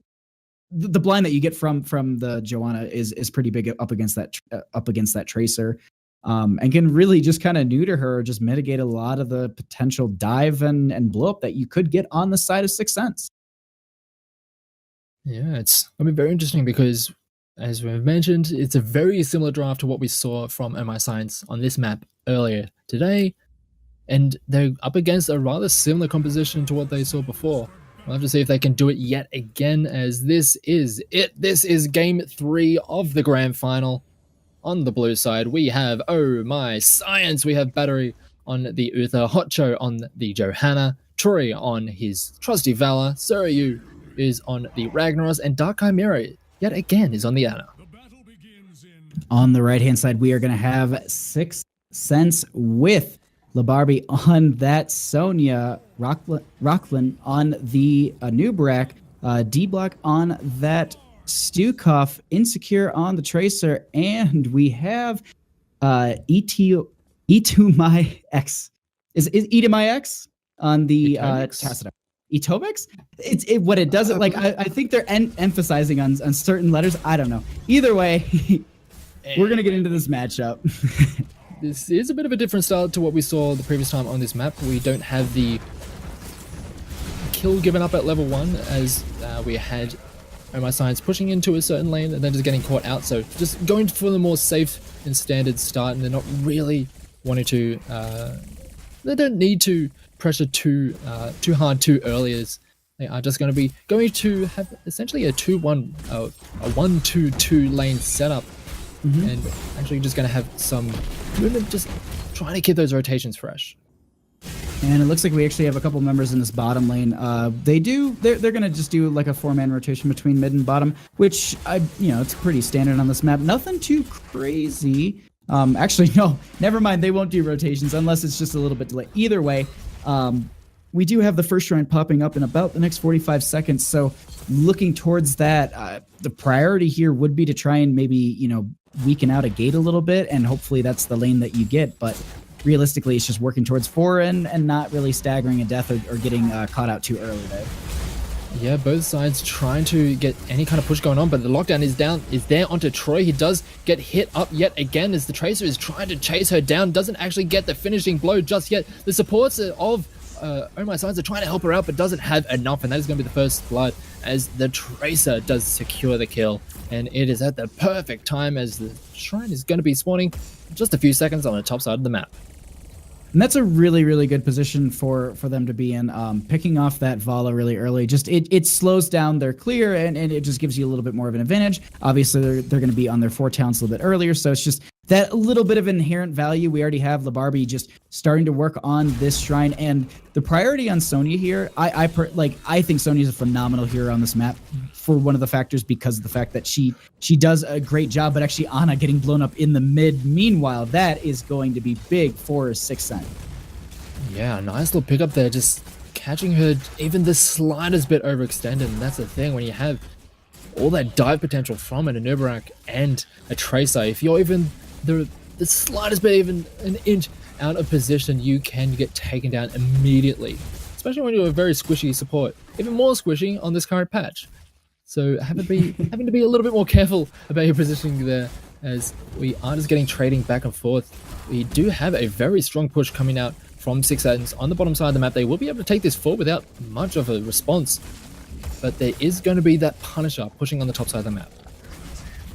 the blind that you get from the Johanna is pretty big up against that Tracer, and can really just kind of neuter her, just mitigate a lot of the potential dive and blow up that you could get on the side of Sixth Sense. Yeah, it's very interesting because, as we've mentioned, it's a very similar draft to what we saw from MI Science on this map earlier today, and they're up against a rather similar composition to what they saw before. We'll have to see if they can do it yet again, as this is it. This is Game 3 of the Grand Final. On the blue side, we have Oh My Science. We have Battery on the Uther, Hotcho on the Johanna, Tori on his trusty Valor, Suryu is on the Ragnaros, and Dark Chimera yet again is on the Aaro. On the right-hand side, we are going to have Sixth Sense with Labarbi on that Sonya, Rocklin on the Anub'arak, D-Block on that Stukov, Insecure on the Tracer, and we have E2 My X. Is E2 My X on the Tassadar? Etobex? What it doesn't like. I think they're emphasizing on certain letters. I don't know. Either way, we're gonna get into this matchup. This is a bit of a different style to what we saw the previous time on this map. We don't have the kill given up at level 1 as we had My Science pushing into a certain lane and then just getting caught out. So just going for the more safe and standard start, and they're not really wanting to. They don't need to pressure too hard too early, as they are just going to have essentially a 1-2-2 lane setup, and actually just going to have some movement, just trying to keep those rotations fresh. And it looks like we actually have a couple members in this bottom lane. They're going to just do like a 4-man rotation between mid and bottom, which it's pretty standard on this map. Nothing too crazy. Actually, no, never mind. They won't do rotations unless it's just a little bit delayed. Either way, we do have the first shrine popping up in about the next 45 seconds. So looking towards that, the priority here would be to try and maybe, weaken out a gate a little bit, and hopefully that's the lane that you get. But realistically, it's just working towards 4 and not really staggering a death or getting caught out too early there. Yeah, both sides trying to get any kind of push going on, but the lockdown is there onto Troy. He does get hit up yet again as the Tracer is trying to chase her down, doesn't actually get the finishing blow just yet. The supports of Oh My Signs are trying to help her out, but doesn't have enough, and that is going to be the first blood as the Tracer does secure the kill. And it is at the perfect time as the Shrine is going to be spawning just a few seconds on the top side of the map. And that's a really, really good position for them to be in. Picking off that Vala really early, just it slows down their clear, and it just gives you a little bit more of an advantage. Obviously, they're going to be on their 4 talents a little bit earlier, so it's just that little bit of inherent value. We already have LaBarbie just starting to work on this Shrine, and the priority on Sonya here, I think Sonya's a phenomenal hero on this map for one of the factors because of the fact that she does a great job, but actually Ana getting blown up in the mid. Meanwhile, that is going to be big for 6 cent. Yeah, nice little pickup there, just catching her even the slightest bit overextended, and that's the thing when you have all that dive potential from an Anubarak and a Tracer. If you're even the slightest bit, even an inch out of position, you can get taken down immediately, especially when you're a very squishy support, even more squishy on this current patch. So having to be a little bit more careful about your positioning there, as we are just getting trading back and forth. We do have a very strong push coming out from 6 items on the bottom side of the map. They will be able to take this forward without much of a response, but there is going to be that Punisher pushing on the top side of the map.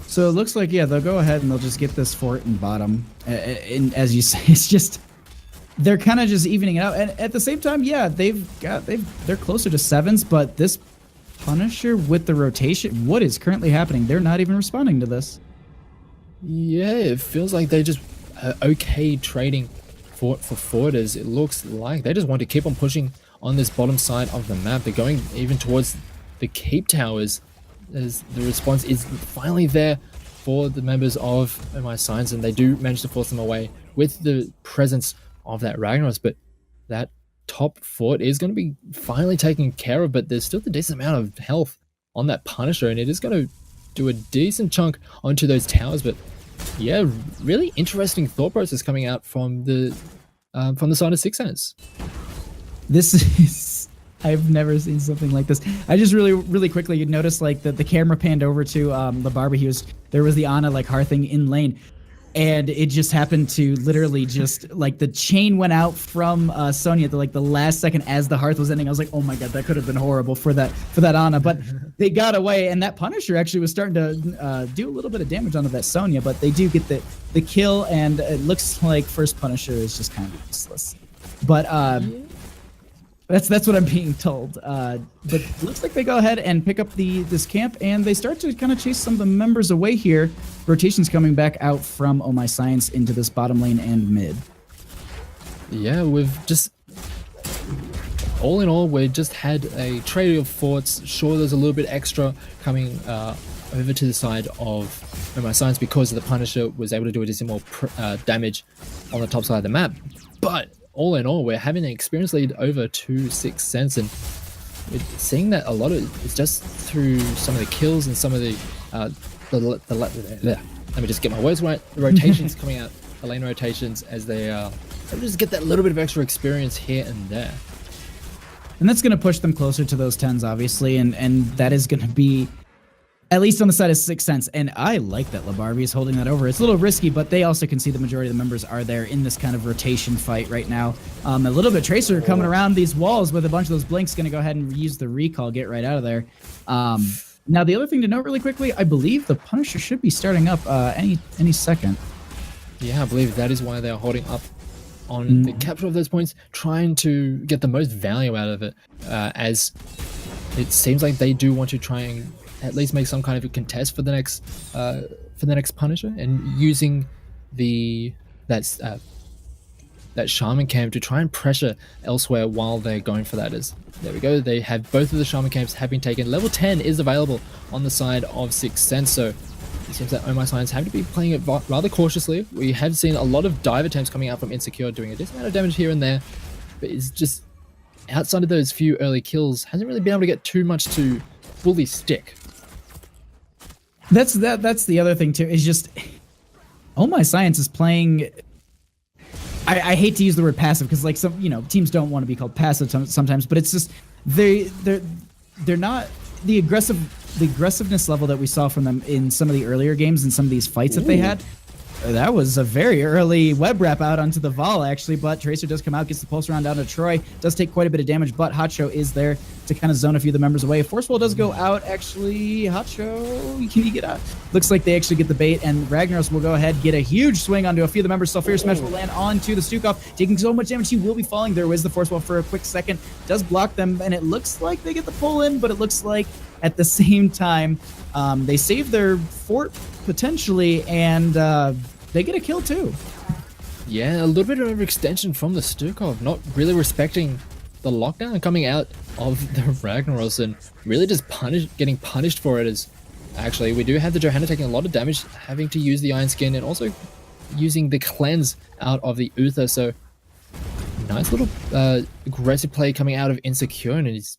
So it looks like, yeah, they'll go ahead and they'll just get this fort and bottom. And as you say, it's just, they're kind of just evening it out. And at the same time, yeah, they're closer to 7s, but this Punisher with the rotation, what is currently happening? They're not even responding to this. Yeah, it feels like they just okay trading for forwarders. It looks like they just want to keep on pushing on this bottom side of the map. They're going even towards the keep towers, as the response is finally there for the members of My Signs, and they do manage to force them away with the presence of that Ragnaros. But that top fort is going to be finally taken care of, but there's still a decent amount of health on that Punisher, and it is going to do a decent chunk onto those towers. But yeah, really interesting thought process coming out from the side of 6 cents. This is, I've never seen something like this. I just really quickly, you'd notice like the camera panned over to LaBarbie. There was the Ana like hearthing in lane, and it just happened to literally just like the chain went out from Sonya at the last second as the hearth was ending. I was like, oh my god, that could have been horrible for that Ana, but they got away, and that Punisher actually was starting to do a little bit of damage onto that Sonya, but they do get the kill, and it looks like first Punisher is just kind of useless. But that's what I'm being told. But it looks like they go ahead and pick up this camp, and they start to kind of chase some of the members away here. Rotations coming back out from Oh My Science into this bottom lane and mid. Yeah, we've just, all in all, we just had a trade of forts. Sure, there's a little bit extra coming over to the side of Oh My Science because the Punisher was able to do a decent more damage on the top side of the map. But all in all, we're having an experience lead over to 6 cents, and we're seeing that a lot of it's just through some of the kills and some of the let me just get my words right. The rotations coming out, the lane rotations, as they just get that little bit of extra experience here and there. And that's going to push them closer to those 10s, obviously, and that is going to be at least on the side of 6 cents. And I like that LaBarbie is holding that over. It's a little risky, but they also can see the majority of the members are there in this kind of rotation fight right now. A little bit Tracer coming around these walls with a bunch of those blinks, going to go ahead and use the recall, get right out of there. Now, the other thing to note really quickly, I believe the Punisher should be starting up any second. Yeah, I believe that is why they're holding up on the capture of those points, trying to get the most value out of it, as it seems like they do want to try and at least make some kind of a contest for the next Punisher, and using that Shaman camp to try and pressure elsewhere while they're going for that. There we go, they have both of the Shaman camps have been taken. Level 10 is available on the side of 6 cents, so it seems that Oh My Science have to be playing it rather cautiously. We have seen a lot of dive attempts coming out from Insecure, doing a decent amount of damage here and there, but it's just, outside of those few early kills, hasn't really been able to get too much to fully stick. That's the other thing too, is just Oh My Science is playing, I hate to use the word passive because like some teams don't want to be called passive sometimes, but it's just they're not the aggressiveness level that we saw from them in some of the earlier games and some of these fights that they had. That was a very early web wrap out onto the Vol, actually, but Tracer does come out, gets the pulse round down to Troy, does take quite a bit of damage, but Hotcho is there to kind of zone a few of the members away. Force Wall does go out, actually. Hotcho, can you get out? Looks like they actually get the bait, and Ragnaros will go ahead, get a huge swing onto a few of the members. Sulfur Smash will land onto the Stukov, taking so much damage, he will be falling. There is the Force Wall for a quick second, does block them, and it looks like they get the pull in, but it looks like at the same time, they save their fort potentially, and they get a kill too. Yeah, a little bit of overextension from the Stukov, not really respecting the lockdown coming out of the Ragnaros and really just getting punished for it. As actually we do have the Johanna taking a lot of damage, having to use the Iron Skin and also using the cleanse out of the Uther. So nice little aggressive play coming out of Insecure, and he's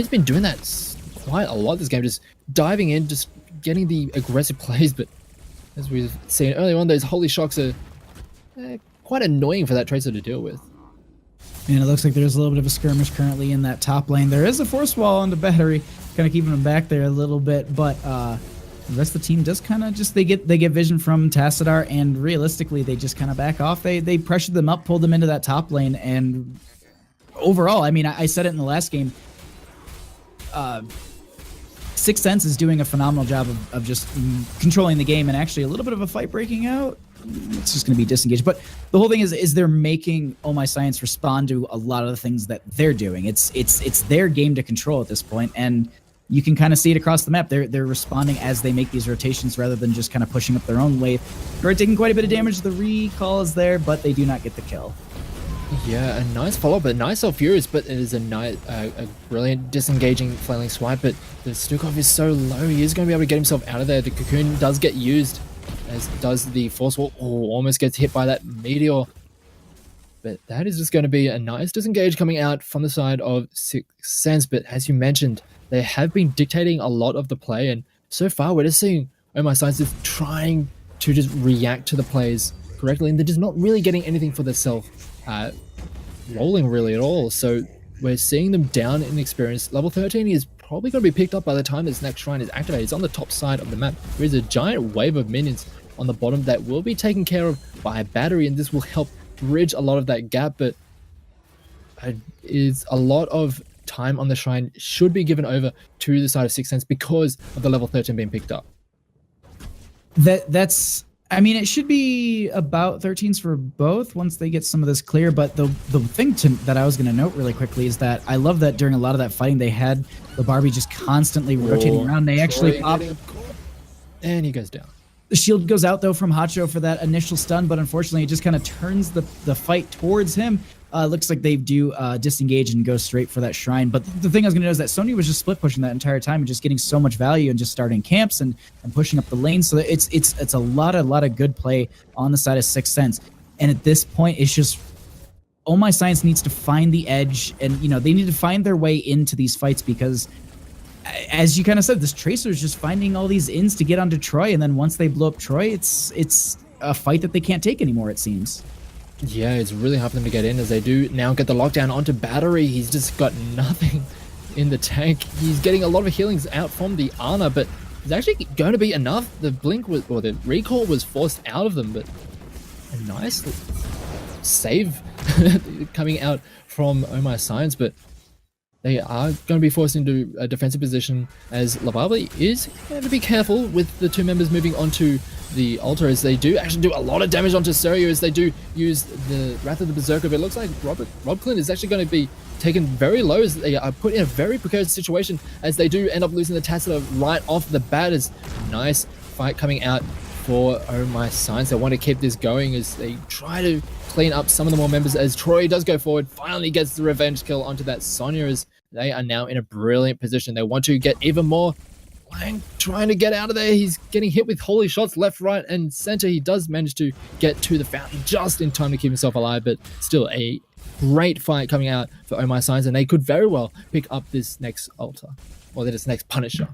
been doing that quite a lot this game, just diving in, just getting the aggressive plays. But as we've seen earlier on, those holy shocks are quite annoying for that Tracer to deal with. And it looks like there's a little bit of a skirmish currently in that top lane. There is a Force Wall on the Battery, kind of keeping them back there a little bit, but the rest of the team does kind of just, they get vision from Tassadar, and realistically they just kind of back off. They pressured them up, pulled them into that top lane, and overall, I mean, I said it in the last game, Sixth Sense is doing a phenomenal job of just controlling the game, and actually a little bit of a fight breaking out. It's just going to be disengaged. But the whole thing is they're making Oh My Science respond to a lot of the things that they're doing. It's their game to control at this point, and you can kind of see it across the map. They're responding as they make these rotations rather than just kind of pushing up their own wave. They're taking quite a bit of damage. The recall is there, but they do not get the kill. Yeah, a nice follow-up, a nice Furious, but it is a brilliant disengaging flailing swipe, but the Stukov is so low, he is going to be able to get himself out of there. The Cocoon does get used, as does the Force Wall. Oh, almost gets hit by that Meteor. But that is just going to be a nice disengage coming out from the side of Sixth Sense. But as you mentioned, they have been dictating a lot of the play, and so far we're just seeing Oh My Science just trying to just react to the plays correctly, and they're just not really getting anything for themselves rolling really at all. So we're seeing them down in experience. Level 13 is probably going to be picked up by the time this next shrine is activated. It's on the top side of the map. There is a giant wave of minions on the bottom that will be taken care of by a battery, and this will help bridge a lot of that gap. But is a lot of time on the shrine should be given over to the side of Sixth Sense because of the level 13 being picked up. That's I mean, it should be about 13s for both once they get some of this clear, but the thing that I was going to note really quickly is that I love that during a lot of that fighting, they had the Barbie just constantly rotating around. They actually pop, and he goes down. The shield goes out, though, from Hotcho for that initial stun, but unfortunately, it just kind of turns the fight towards him. Looks like they do disengage and go straight for that shrine. But the thing I was going to know is that Sony was just split pushing that entire time and just getting so much value and just starting camps and pushing up the lane. So it's a lot of good play on the side of Sixth Sense. And at this point, it's just Oh My Science needs to find the edge, and they need to find their way into these fights, because as you kind of said, this Tracer is just finding all these ins to get onto Troy, and then once they blow up Troy, it's a fight that they can't take anymore, it seems. Yeah, it's really hard for them to get in, as they do now get the lockdown onto Battery. He's just got nothing in the tank. He's getting a lot of healings out from the Ana, but it's actually going to be enough. The blink was, or the recall was forced out of them, but a nice save coming out from Oh My Science, but they are going to be forced into a defensive position, as Lavabli is going to be careful with the two members moving onto the altar, as they do actually do a lot of damage onto Serio, as they do use the Wrath of the Berserker. But it looks like Rob Clint is actually going to be taken very low, as they are put in a very precarious situation, as they do end up losing the Tassiter right off the bat. As nice fight coming out for Oh My Science. They want to keep this going as they try to clean up some of the more members, as Troy does go forward, finally gets the revenge kill onto that Sonya, as they are now in a brilliant position. They want to get even more. Lang trying to get out of there. He's getting hit with holy shots left, right, and center. He does manage to get to the fountain just in time to keep himself alive, but still a great fight coming out for Oh My Science, and they could very well pick up this next altar, or this next Punisher.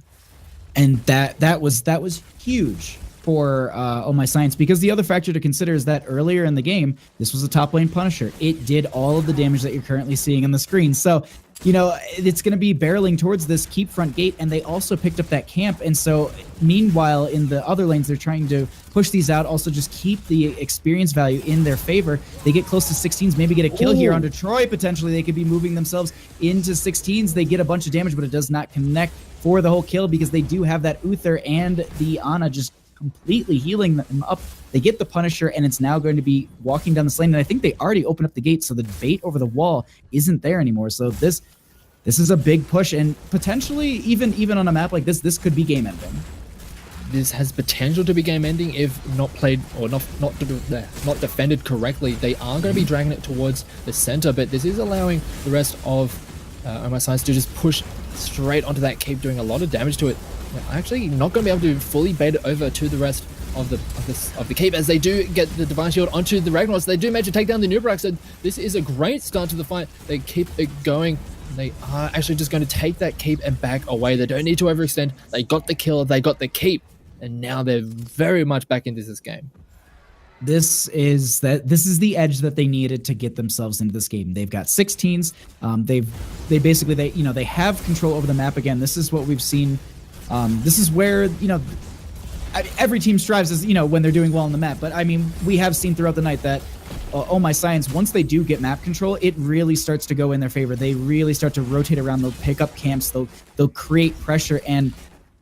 And that was huge for Oh My Science, because the other factor to consider is that earlier in the game, this was a top lane Punisher. It did all of the damage that you're currently seeing on the screen. So, you know, it's going to be barreling towards this keep front gate, and they also picked up that camp. And so, meanwhile, in the other lanes, they're trying to push these out, also just keep the experience value in their favor. They get close to 16s, maybe get a kill here onto Troy. Potentially, they could be moving themselves into 16s. They get a bunch of damage, but it does not connect for the whole kill because they do have that Uther and the Ana just completely healing them up. They get the Punisher, and it's now going to be walking down this lane. And I think they already opened up the gate, so the bait over the wall isn't there anymore. So this is a big push, and potentially even on a map like this could be game ending. This has potential to be game ending if not played or not defended correctly. They are going to be dragging it towards the center, but this is allowing the rest of Oh My Science to just push straight onto that keep, doing a lot of damage to it. They're actually not going to be able to fully bait it over to the rest of the keep, as they do get the Divine Shield onto the Ragnarok. They do manage to take down the Nubrak, so this is a great start to the fight. They keep it going. They are actually just going to take that keep and back away. They don't need to overextend. They got the kill, they got the keep, and now they're very much back into this game. This is the edge that they needed to get themselves into this game. They've got 16s. They have control over the map again. This is what we've seen. This is where, you know, every team strives, as you know, when they're doing well on the map. But I mean, we have seen throughout the night that Oh My Science, once they do get map control, it really starts to go in their favor. They really start to rotate around. They'll pick up camps. They'll create pressure, and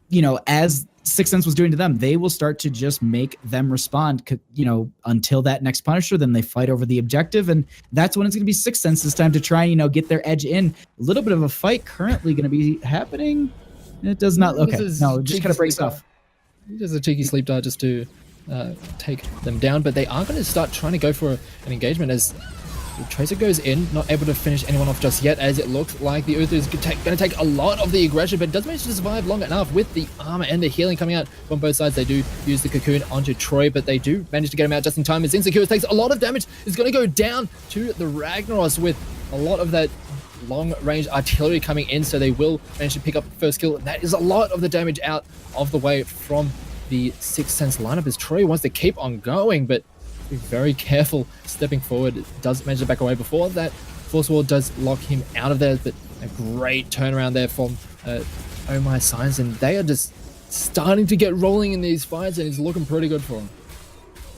you know, as Sixth Sense was doing to them, they will start to just make them respond, you know, until that next Punisher. Then they fight over the objective, and that's when it's going to be Sixth Sense's time to try and, you know, get their edge in. A little bit of a fight currently going to be happening. It does not. Okay, no, just kind of breaks off. Just a cheeky sleep dart just to take them down, but they are going to start trying to go for an engagement as Tracer goes in, not able to finish anyone off just yet, as it looks like the Uther is going to take a lot of the aggression, but does manage to survive long enough with the armor and the healing coming out from both sides. They do use the cocoon onto Troy, but they do manage to get him out just in time as Insecure takes a lot of damage. Is going to go down to the Ragnaros with a lot of that long-range artillery coming in, so they will manage to pick up the first kill. That is a lot of the damage out of the way from the Sixth Sense lineup, as Troy wants to keep on going, but be very careful stepping forward. It does manage to back away before that Force Wall does lock him out of there, but a great turnaround there from Oh My Science, and they are just starting to get rolling in these fights, and it's looking pretty good for them.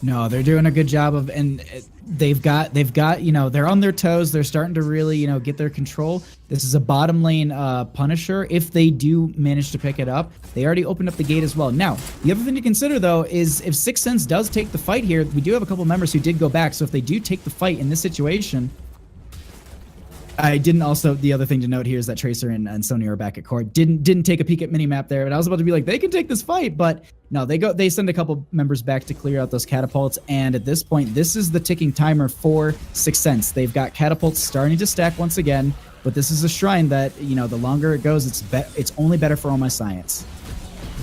No, they're doing a good job of, and they've got, you know, they're on their toes. They're starting to really, you know, get their control. This is a bottom lane Punisher. If they do manage to pick it up, they already opened up the gate as well. Now, the other thing to consider, though, is if Sixth Sense does take the fight here, we do have a couple members who did go back. So if they do take the fight in this situation, the other thing to note here is that Tracer and Sony are back at court. Didn't take a peek at minimap there, but I was about to be like, they can take this fight, but no, they send a couple members back to clear out those catapults, and at this point, this is the ticking timer for Sixth Sense. They've got catapults starting to stack once again, but this is a shrine that, you know, the longer it goes, it's only better for All My Science.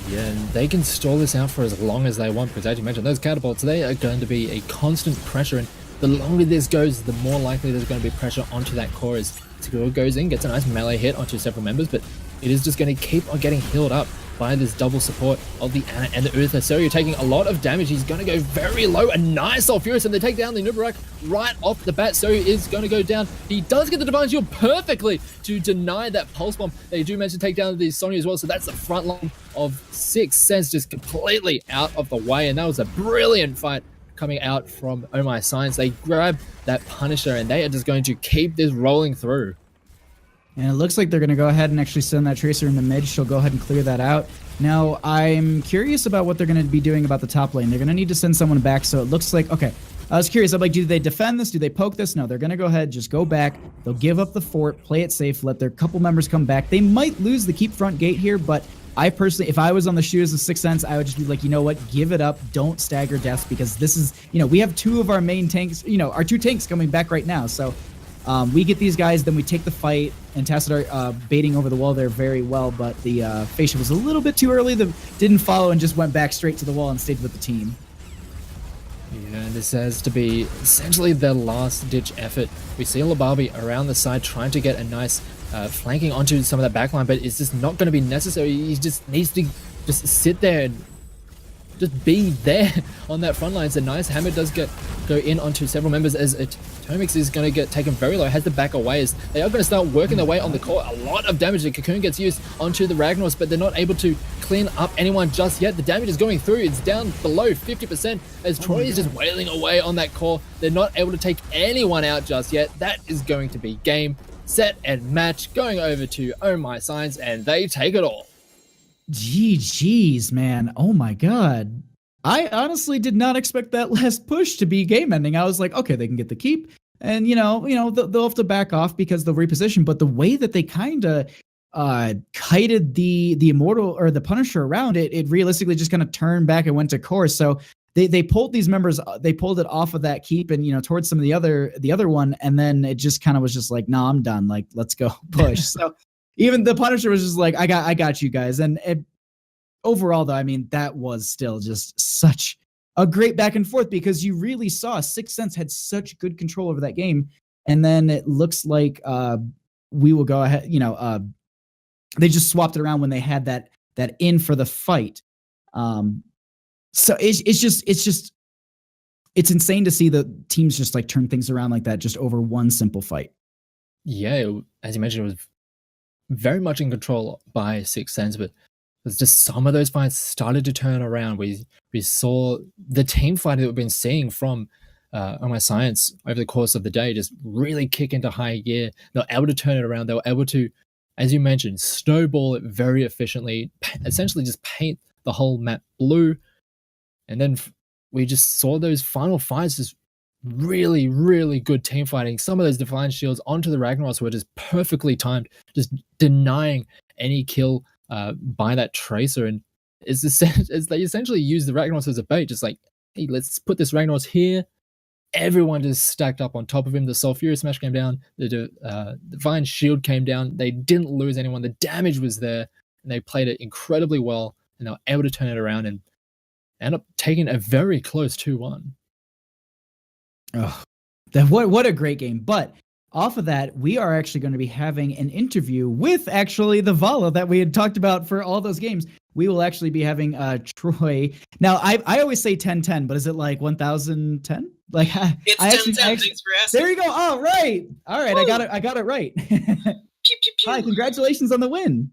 Yeah, and they can stall this out for as long as they want, because as you mentioned, those catapults, they are going to be a constant pressure, and the longer this goes, the more likely there's going to be pressure onto that core as Secure goes in, gets a nice melee hit onto several members, but it is just going to keep on getting healed up by this double support of the Ana and the Uther. So you're taking a lot of damage. He's going to go very low. A nice Sulfurous, and they take down the Nubarak right off the bat. So he is going to go down. He does get the Divine Shield perfectly to deny that Pulse Bomb. They do manage to take down the Sonya as well. So that's the front line of Sixth Sense just completely out of the way. And that was a brilliant fight coming out from Oh My Science. They grab that Punisher, and they are just going to keep this rolling through. And it looks like they're going to go ahead and actually send that Tracer in the mid. She'll go ahead and clear that out. Now, I'm curious about what they're going to be doing about the top lane. They're going to need to send someone back, so it looks like... Okay, I was curious. I'm like, do they defend this? Do they poke this? No, they're going to go ahead, just go back. They'll give up the fort, play it safe, let their couple members come back. They might lose the keep front gate here, but I personally, if I was on the shoes of Sixth Sense, I would just be like, you know what, give it up. Don't stagger deaths, because this is, you know, we have two of our main tanks, you know, our two tanks coming back right now. So we get these guys, then we take the fight, and Tassadar baiting over the wall there very well, but the Fascia was a little bit too early. Didn't follow and just went back straight to the wall and stayed with the team. Yeah, this has to be essentially their last-ditch effort. We see Lababi around the side trying to get a nice flanking onto some of that backline, but it's just not going to be necessary. He just needs to just sit there and just be there on that front line. It's a nice hammer does go in onto several members as Tomix is going to get taken very low, has to back away as they are going to start working their way on the core. A lot of damage. The Cocoon gets used onto the Ragnaros, but they're not able to clean up anyone just yet. The damage is going through. It's down below 50% as Troy is just wailing away on that core. They're not able to take anyone out just yet. That is going to be game, set, and match going over to Oh My Science, and they take it all. GG's, man. Oh my god. I honestly did not expect that last push to be game ending. I was like, okay, they can get the keep, and they'll have to back off because they'll reposition. But the way that they kind of kited the Immortal or the Punisher around it realistically just kind of turned back and went to core. So they pulled these members, they pulled it off of that keep and towards some of the other one, and then it just kind of was just like, nah, I'm done. Like, let's go push. So even the Punisher was just like, I got you guys, and overall, though, I mean, that was still just such a great back and forth because you really saw Sixth Sense had such good control over that game. And then it looks like we will go ahead, they just swapped it around when they had that in for the fight. So it's insane to see the teams just like turn things around like that just over one simple fight. Yeah, as you mentioned, it was very much in control by Sixth Sense, but there's just some of those fights started to turn around. We saw the team fight that we've been seeing from Oh My Science over the course of the day just really kick into high gear. They were able to turn it around. They were able to, as you mentioned, snowball it very efficiently, essentially just paint the whole map blue. And then we just saw those final fights, just really, really good team fighting. Some of those Defiant Shields onto the Ragnaros were just perfectly timed, just denying any kill by that Tracer. And it's they essentially use the Ragnaros as a bait, just like, hey, let's put this Ragnaros here. Everyone just stacked up on top of him. The Sulfuria Smash came down. The Divine Shield came down. They didn't lose anyone. The damage was there, and they played it incredibly well, and they were able to turn it around and end up taking a very close 2-1. Oh, what a great game. But off of that, we are actually going to be having an interview with actually the Vala that we had talked about for all those games. We will actually be having Troy. Now, I always say 10-10, but is it like 1010? Like it's 10-10. Thanks for asking. There you go. All right. Woo. I got it right. Pew, pew, pew. Hi, congratulations on the win.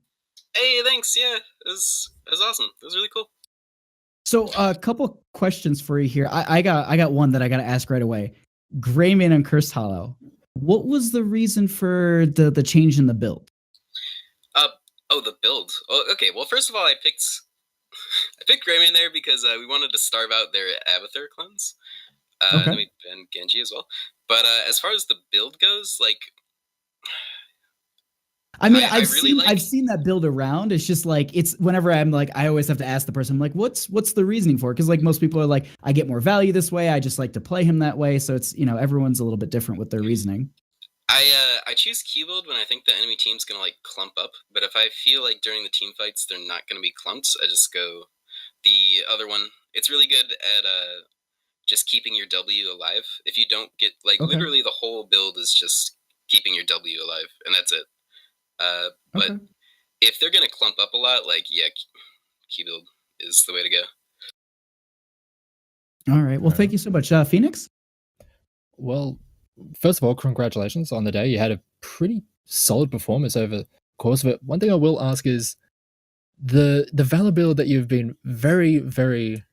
Hey, thanks. Yeah, it was awesome. It was really cool. So a couple questions for you here. I got one that I got to ask right away. Greymane and Cursed Hollow. What was the reason for the change in the build? The build. Oh, okay. Well, first of all, I picked Greymane there because we wanted to starve out their Abathur clones. Okay. And Genji as well. But as far as the build goes, like, I mean, I've seen that build around. It's just like, it's whenever I'm like, I always have to ask the person, I'm like, what's the reasoning for it? Because like most people are like, I get more value this way. I just like to play him that way. So it's, everyone's a little bit different with their reasoning. I choose Q build when I think the enemy team's gonna like clump up. But if I feel like during the team fights they're not gonna be clumped, I just go the other one. It's really good at just keeping your W alive. If you don't get literally the whole build is just keeping your W alive, and that's it. But if they're gonna clump up a lot, Q build is the way to go. All right. Well, thank you so much, Phoenix. Well, first of all, congratulations on the day. You had a pretty solid performance over the course of it. One thing I will ask is the Valor build that you've been very, very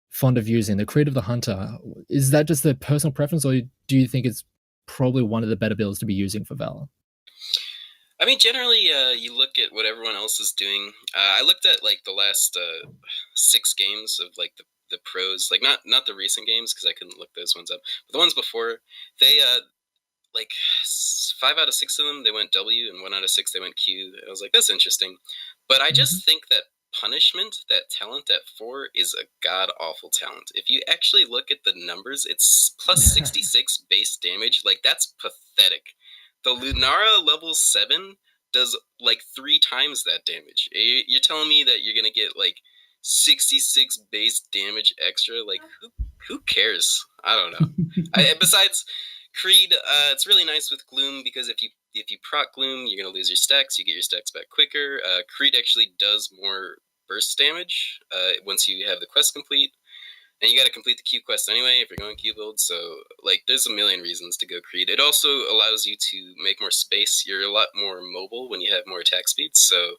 fond of using, the Creed of the Hunter. Is that just a personal preference, or do you think it's probably one of the better builds to be using for Valor? I mean, generally, you look at what everyone else is doing. I looked at the last 6 games of the pros, not the recent games because I couldn't look those ones up, but the ones before. They 5 out of 6 of them they went W, and 1 out of 6 they went Q. I was like, that's interesting, but I just think that Punishment, that talent at 4, is a god awful talent. If you actually look at the numbers, it's plus 66 base damage. That's pathetic. The Lunara level 7 does 3 times that damage. You're telling me that you're gonna get 66 base damage extra? Who cares? I don't know. Besides Creed, it's really nice with Gloom because if you proc Gloom, you're gonna lose your stacks. You get your stacks back quicker. Creed actually does more burst damage once you have the quest complete. And you got to complete the Q quest anyway if you're going Q build. So, like, there's a million reasons to go Creed. It also allows you to make more space. You're a lot more mobile when you have more attack speed. So,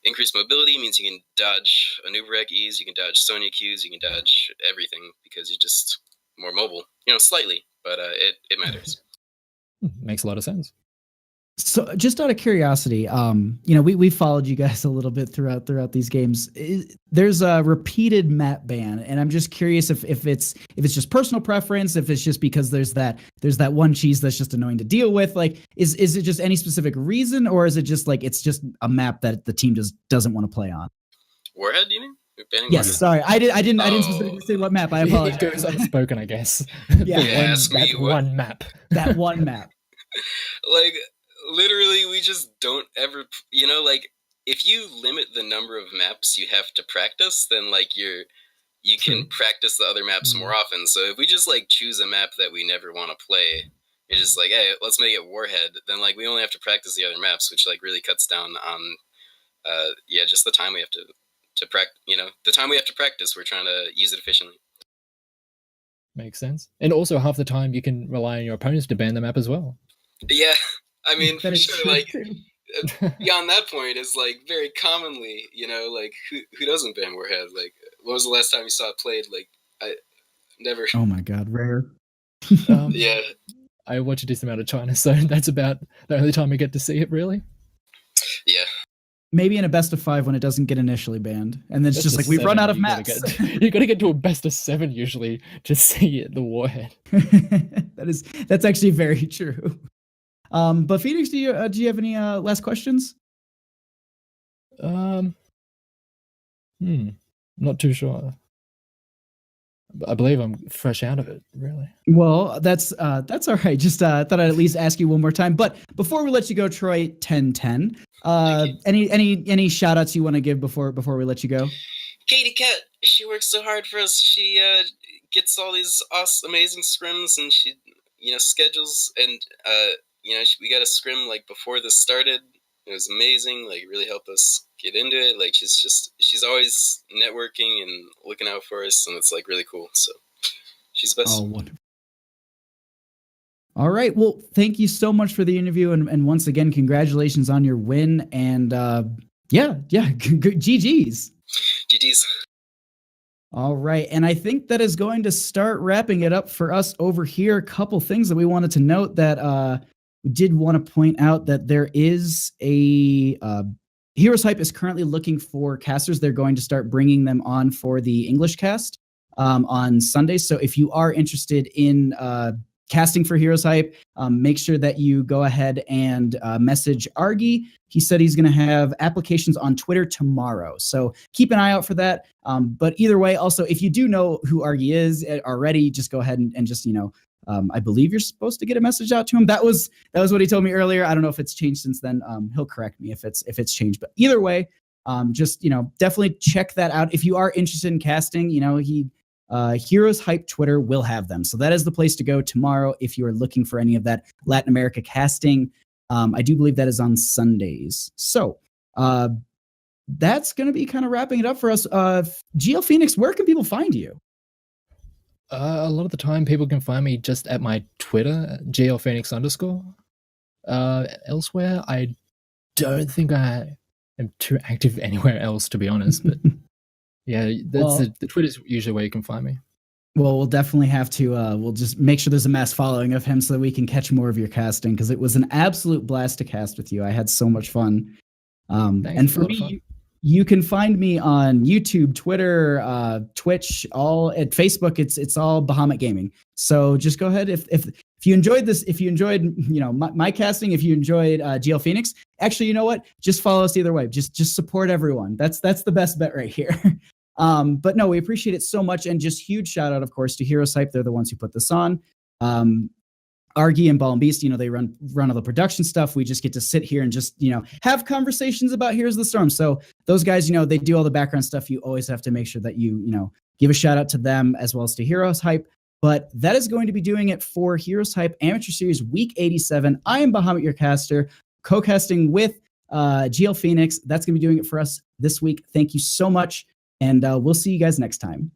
increased mobility means you can dodge Anubarak E's, you can dodge Sonya Q's, you can dodge everything because you're just more mobile. Slightly, but it matters. Makes a lot of sense. So, just out of curiosity, we followed you guys a little bit throughout these games. There's a repeated map ban, and I'm just curious if it's just personal preference, if it's just because there's that one cheese that's just annoying to deal with. Like, is it just any specific reason, or is it just like it's just a map that the team just doesn't want to play on? Warhead, you mean? Yes, sorry, I didn't specifically say what map. I apologize. It goes unspoken, I guess. Yeah, one map. That one map. Like, literally, we just don't ever, like, if you limit the number of maps you have to practice, then, like, you can practice the other maps more often. So if we just, like, choose a map that we never want to play, it's just like, hey, let's make it Warhead, then, like, we only have to practice the other maps, which, like, really cuts down on, just the time we have to practice, the time we have to practice, we're trying to use it efficiently. Makes sense. And also, half the time, you can rely on your opponents to ban the map as well. Yeah, I mean, for sure, like, beyond that point is, like, very commonly, like, who doesn't ban Warhead? Like, when was the last time you saw it played? Like, I never. Oh my god, rare. Yeah. I watch a decent amount of China, so that's about the only time we get to see it, really. Yeah. Maybe in a best of 5 when it doesn't get initially banned, and then it's just like we've run out of maps. You got to get to a best of 7 usually to see it, the Warhead. That's actually very true. But Phoenix, do you have any last questions? Not too sure. I believe I'm fresh out of it, really. Well, that's all right. Just thought I'd at least ask you one more time. But before we let you go, Troy, 1010. Any shout outs you want to give before we let you go? Katie Cat, she works so hard for us. She gets all these awesome, amazing scrims, and she schedules, and we got a scrim like before this started. It was amazing. Like, really helped us get into it. Like, she's always networking and looking out for us, and it's like really cool. So she's the best. Oh, wonderful. All right. Well, thank you so much for the interview, and once again, congratulations on your win. And GG's. GG's. All right. And I think that is going to start wrapping it up for us over here. A couple things that we wanted to note that we did want to point out that there is a HeroesHype is currently looking for casters. They're going to start bringing them on for the English cast on Sundays. So if you are interested in casting for HeroesHype, make sure that you go ahead and message Argy. He said he's going to have applications on Twitter tomorrow. So keep an eye out for that. But either way, also, if you do know who Argy is already, just go ahead and just, I believe you're supposed to get a message out to him. That was what he told me earlier. I don't know if it's changed since then. He'll correct me if it's changed. But either way, just, definitely check that out. If you are interested in casting, HeroesHype Twitter will have them. So that is the place to go tomorrow if you are looking for any of that Latin America casting. I do believe that is on Sundays. So that's going to be kind of wrapping it up for us. GL Phoenix, where can people find you? A lot of the time, people can find me just at my Twitter, GLPhoenix_. Elsewhere, I don't think I am too active anywhere else, to be honest. But yeah, the Twitter's usually where you can find me. Well, we'll definitely have to, we'll just make sure there's a mass following of him so that we can catch more of your casting, because it was an absolute blast to cast with you. I had so much fun. And for me, you can find me on YouTube, Twitter, Twitch, all at Facebook. It's all Bahamut Gaming. So just go ahead. If you enjoyed this, if you enjoyed, my casting, if you enjoyed GL Phoenix, actually, you know what? Just follow us either way. Just support everyone. That's the best bet right here. But no, we appreciate it so much. And just huge shout out, of course, to HeroesHype. They're the ones who put this on. Argy and Ball and Beast, they run all the production stuff. We just get to sit here and just, have conversations about Heroes of the Storm. So those guys, they do all the background stuff. You always have to make sure that you give a shout out to them as well as to HeroesHype. But that is going to be doing it for HeroesHype Amateur Series Week 87. I am Bahamut, your caster, co-casting with GL Phoenix, that's going to be doing it for us this week. Thank you so much. And we'll see you guys next time.